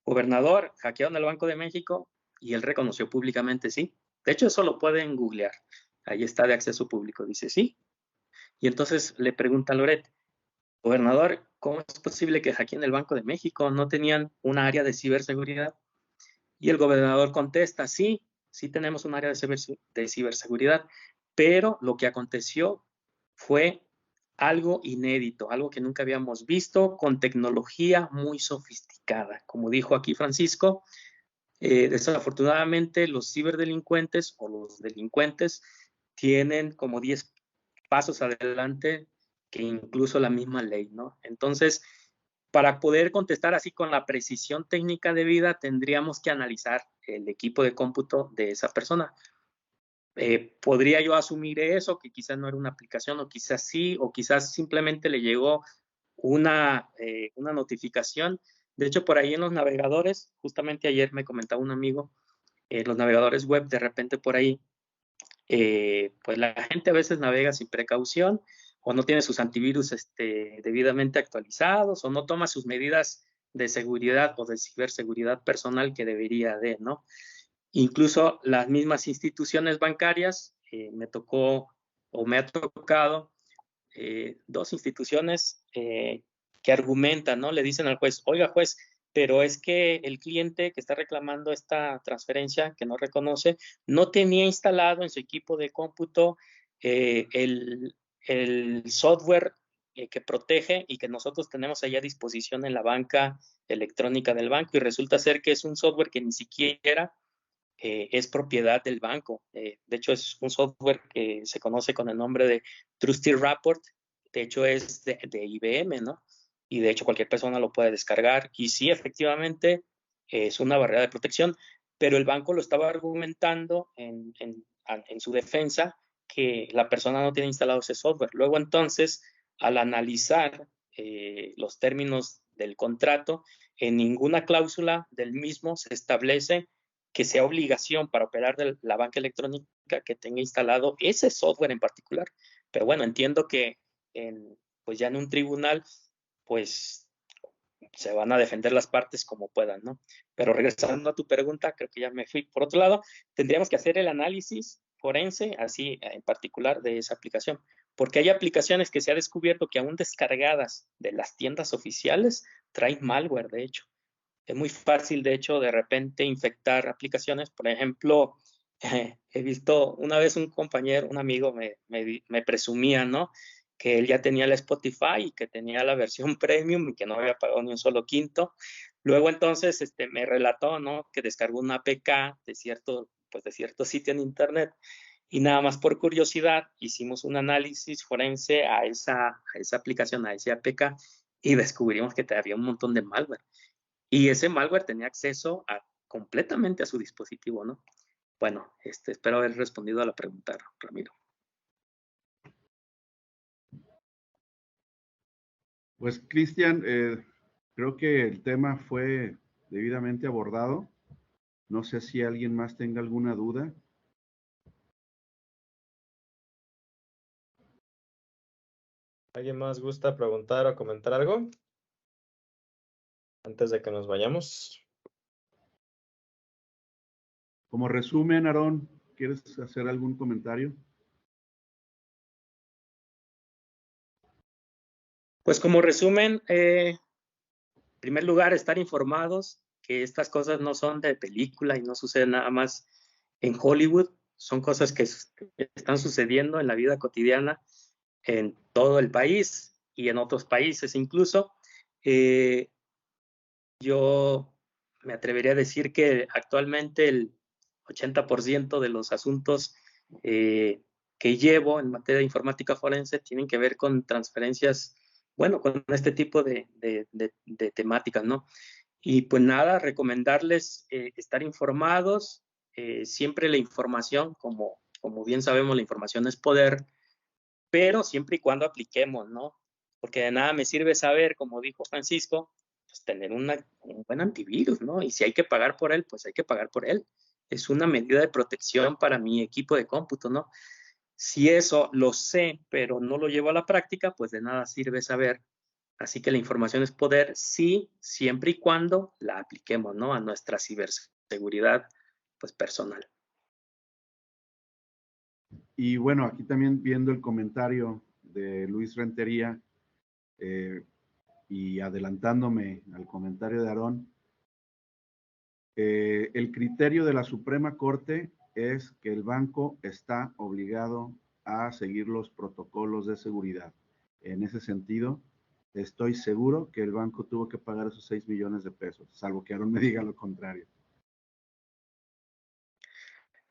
gobernador, ¿hackearon el Banco de México? Y él reconoció públicamente sí. De hecho, eso lo pueden googlear. Ahí está de acceso público. Dice sí. Y entonces le pregunta a Loret, gobernador, ¿cómo es posible que hackeen el Banco de México? ¿No tenían un área de ciberseguridad? Y el gobernador contesta, sí, sí tenemos un área de ciberseguridad, pero lo que aconteció fue algo inédito, algo que nunca habíamos visto, con tecnología muy sofisticada. Como dijo aquí Francisco, desafortunadamente los ciberdelincuentes o los delincuentes tienen como 10 pasos adelante que incluso la misma ley, ¿no? Entonces, para poder contestar así con la precisión técnica debida, tendríamos que analizar el equipo de cómputo de esa persona. ¿Podría yo asumir eso, que quizás no era una aplicación, o quizás sí, o quizás simplemente le llegó una notificación? De hecho, por ahí en los navegadores, justamente ayer me comentaba un amigo, los navegadores web, de repente por ahí, pues la gente a veces navega sin precaución, o no tiene sus antivirus debidamente actualizados, o no toma sus medidas de seguridad o de ciberseguridad personal que debería de, ¿no? Incluso las mismas instituciones bancarias, me tocó o me ha tocado dos instituciones que argumentan, ¿no? Le dicen al juez, oiga juez, pero es que el cliente que está reclamando esta transferencia que no reconoce, no tenía instalado en su equipo de cómputo el software que protege y que nosotros tenemos ahí a disposición en la banca electrónica del banco, y resulta ser que es un software que ni siquiera es propiedad del banco. De hecho, es un software que se conoce con el nombre de Trusted Rapport, de hecho es de IBM, ¿no? Y de hecho cualquier persona lo puede descargar. Y sí, efectivamente, es una barrera de protección, pero el banco lo estaba argumentando en su defensa que la persona no tiene instalado ese software. Luego entonces, al analizar los términos del contrato, en ninguna cláusula del mismo se establece que sea obligación para operar de la banca electrónica que tenga instalado ese software en particular. Pero bueno, entiendo que pues ya en un tribunal, pues se van a defender las partes como puedan, ¿no? Pero regresando a tu pregunta, creo que ya me fui por otro lado, tendríamos que hacer el análisis forense, así en particular, de esa aplicación, porque hay aplicaciones que se ha descubierto que aún descargadas de las tiendas oficiales traen malware, de hecho. Es muy fácil, de hecho, de repente infectar aplicaciones. Por ejemplo, he visto una vez un compañero, un amigo me presumía, ¿no? Que él ya tenía el Spotify y que tenía la versión premium y que no había pagado ni un solo quinto. Luego entonces me relató, ¿no? Que descargó una APK de cierto sitio en internet y nada más por curiosidad hicimos un análisis forense a esa aplicación, a ese APK y descubrimos que había un montón de malware. Y ese malware tenía acceso completamente a su dispositivo, ¿no? Bueno, espero haber respondido a la pregunta, Ramiro. Pues, Cristian, creo que el tema fue debidamente abordado. No sé si alguien más tenga alguna duda. ¿Alguien más gusta preguntar o comentar algo antes de que nos vayamos? Como resumen, Aarón, ¿quieres hacer algún comentario? Pues como resumen, en primer lugar, estar informados que estas cosas no son de película y no suceden nada más en Hollywood, son cosas que están sucediendo en la vida cotidiana en todo el país y en otros países incluso. Yo me atrevería a decir que actualmente el 80% de los asuntos que llevo en materia de informática forense tienen que ver con transferencias, bueno, con este tipo de temáticas, ¿no? Y pues nada, recomendarles estar informados. Siempre la información, como bien sabemos, la información es poder, pero siempre y cuando apliquemos, ¿no? Porque de nada me sirve saber, como dijo Francisco, pues tener un buen antivirus, ¿no? Y si hay que pagar por él, pues hay que pagar por él. Es una medida de protección para mi equipo de cómputo, ¿no? Si eso lo sé, pero no lo llevo a la práctica, pues de nada sirve saber. Así que la información es poder, sí, siempre y cuando la apliquemos, ¿no? A nuestra ciberseguridad, pues personal. Y bueno, aquí también viendo el comentario de Luis Rentería y adelantándome al comentario de Aarón, el criterio de la Suprema Corte es que el banco está obligado a seguir los protocolos de seguridad. En ese sentido, estoy seguro que el banco tuvo que pagar esos 6 millones de pesos, salvo que Aarón me diga lo contrario.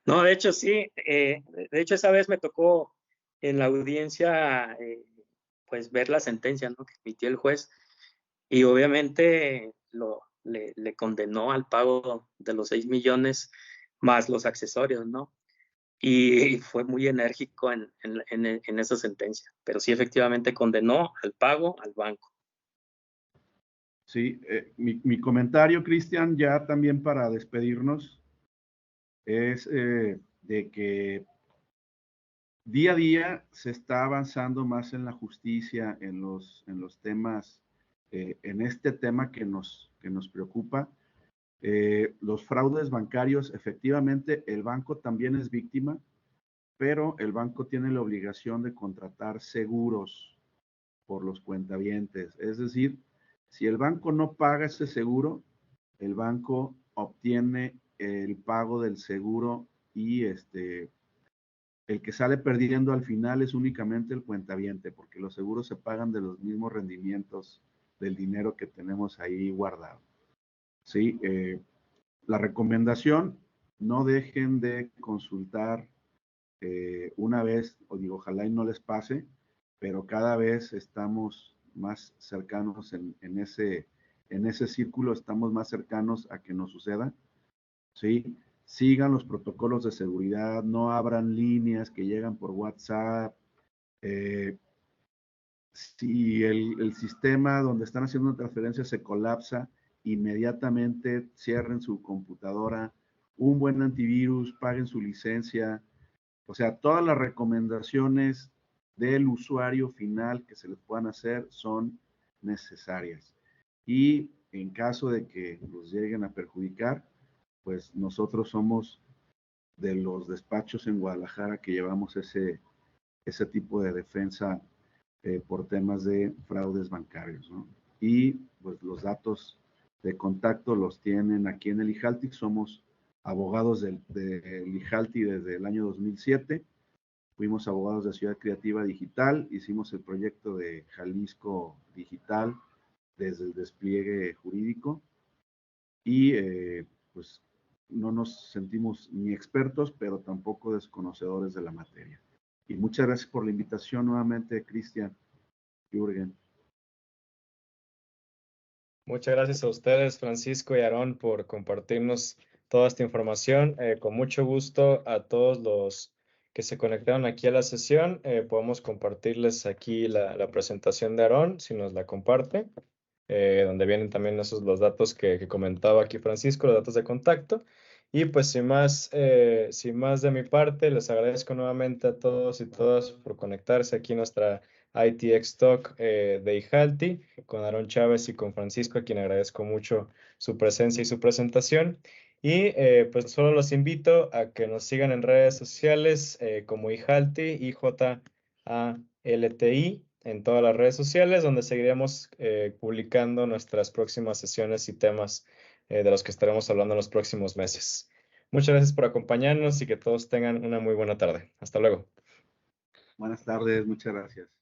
No, de hecho sí, de hecho esa vez me tocó en la audiencia pues ver la sentencia, ¿no? Que emitió el juez y obviamente le condenó al pago de los 6 millones más los accesorios, ¿no? Y fue muy enérgico en esa sentencia, pero sí efectivamente condenó al pago al banco. Sí, mi comentario, Cristian, ya también para despedirnos, es de que día a día se está avanzando más en la justicia, en los temas, en este tema que nos preocupa. Los fraudes bancarios, efectivamente, el banco también es víctima, pero el banco tiene la obligación de contratar seguros por los cuentavientes. Es decir, si el banco no paga ese seguro, el banco obtiene el pago del seguro y el que sale perdiendo al final es únicamente el cuentaviente, porque los seguros se pagan de los mismos rendimientos del dinero que tenemos ahí guardado. Sí, la recomendación, no dejen de consultar una vez, o digo, ojalá y no les pase, pero cada vez estamos más cercanos en ese círculo, estamos más cercanos a que nos suceda, ¿sí? Sigan los protocolos de seguridad, no abran líneas que llegan por WhatsApp. Si el sistema donde están haciendo una transferencia se colapsa, inmediatamente cierren su computadora, un buen antivirus, paguen su licencia. O sea, todas las recomendaciones del usuario final que se les puedan hacer son necesarias. Y en caso de que los lleguen a perjudicar, pues nosotros somos de los despachos en Guadalajara que llevamos ese tipo de defensa por temas de fraudes bancarios, ¿no? Y pues los datos de contacto los tienen aquí en el IJALTI. Somos abogados del IJALTI desde el año 2007. Fuimos abogados de Ciudad Creativa Digital, hicimos el proyecto de Jalisco Digital desde el despliegue jurídico y pues no nos sentimos ni expertos, pero tampoco desconocedores de la materia. Y muchas gracias por la invitación nuevamente, Cristian, Jürgen. Muchas gracias a ustedes, Francisco y Aarón, por compartirnos toda esta información. Con mucho gusto a todos los que se conectaron aquí a la sesión. Podemos compartirles aquí la presentación de Aarón, si nos la comparte, donde vienen también los datos que comentaba aquí Francisco, los datos de contacto. Y pues sin más de mi parte, les agradezco nuevamente a todos y todas por conectarse aquí en nuestra ITX Talk de IJALTI, con Aarón Chávez y con Francisco, a quien agradezco mucho su presencia y su presentación. Y pues solo los invito a que nos sigan en redes sociales como IJALTI, IJALTI, en todas las redes sociales, donde seguiremos publicando nuestras próximas sesiones y temas de los que estaremos hablando en los próximos meses. Muchas gracias por acompañarnos y que todos tengan una muy buena tarde. Hasta luego. Buenas tardes, muchas gracias.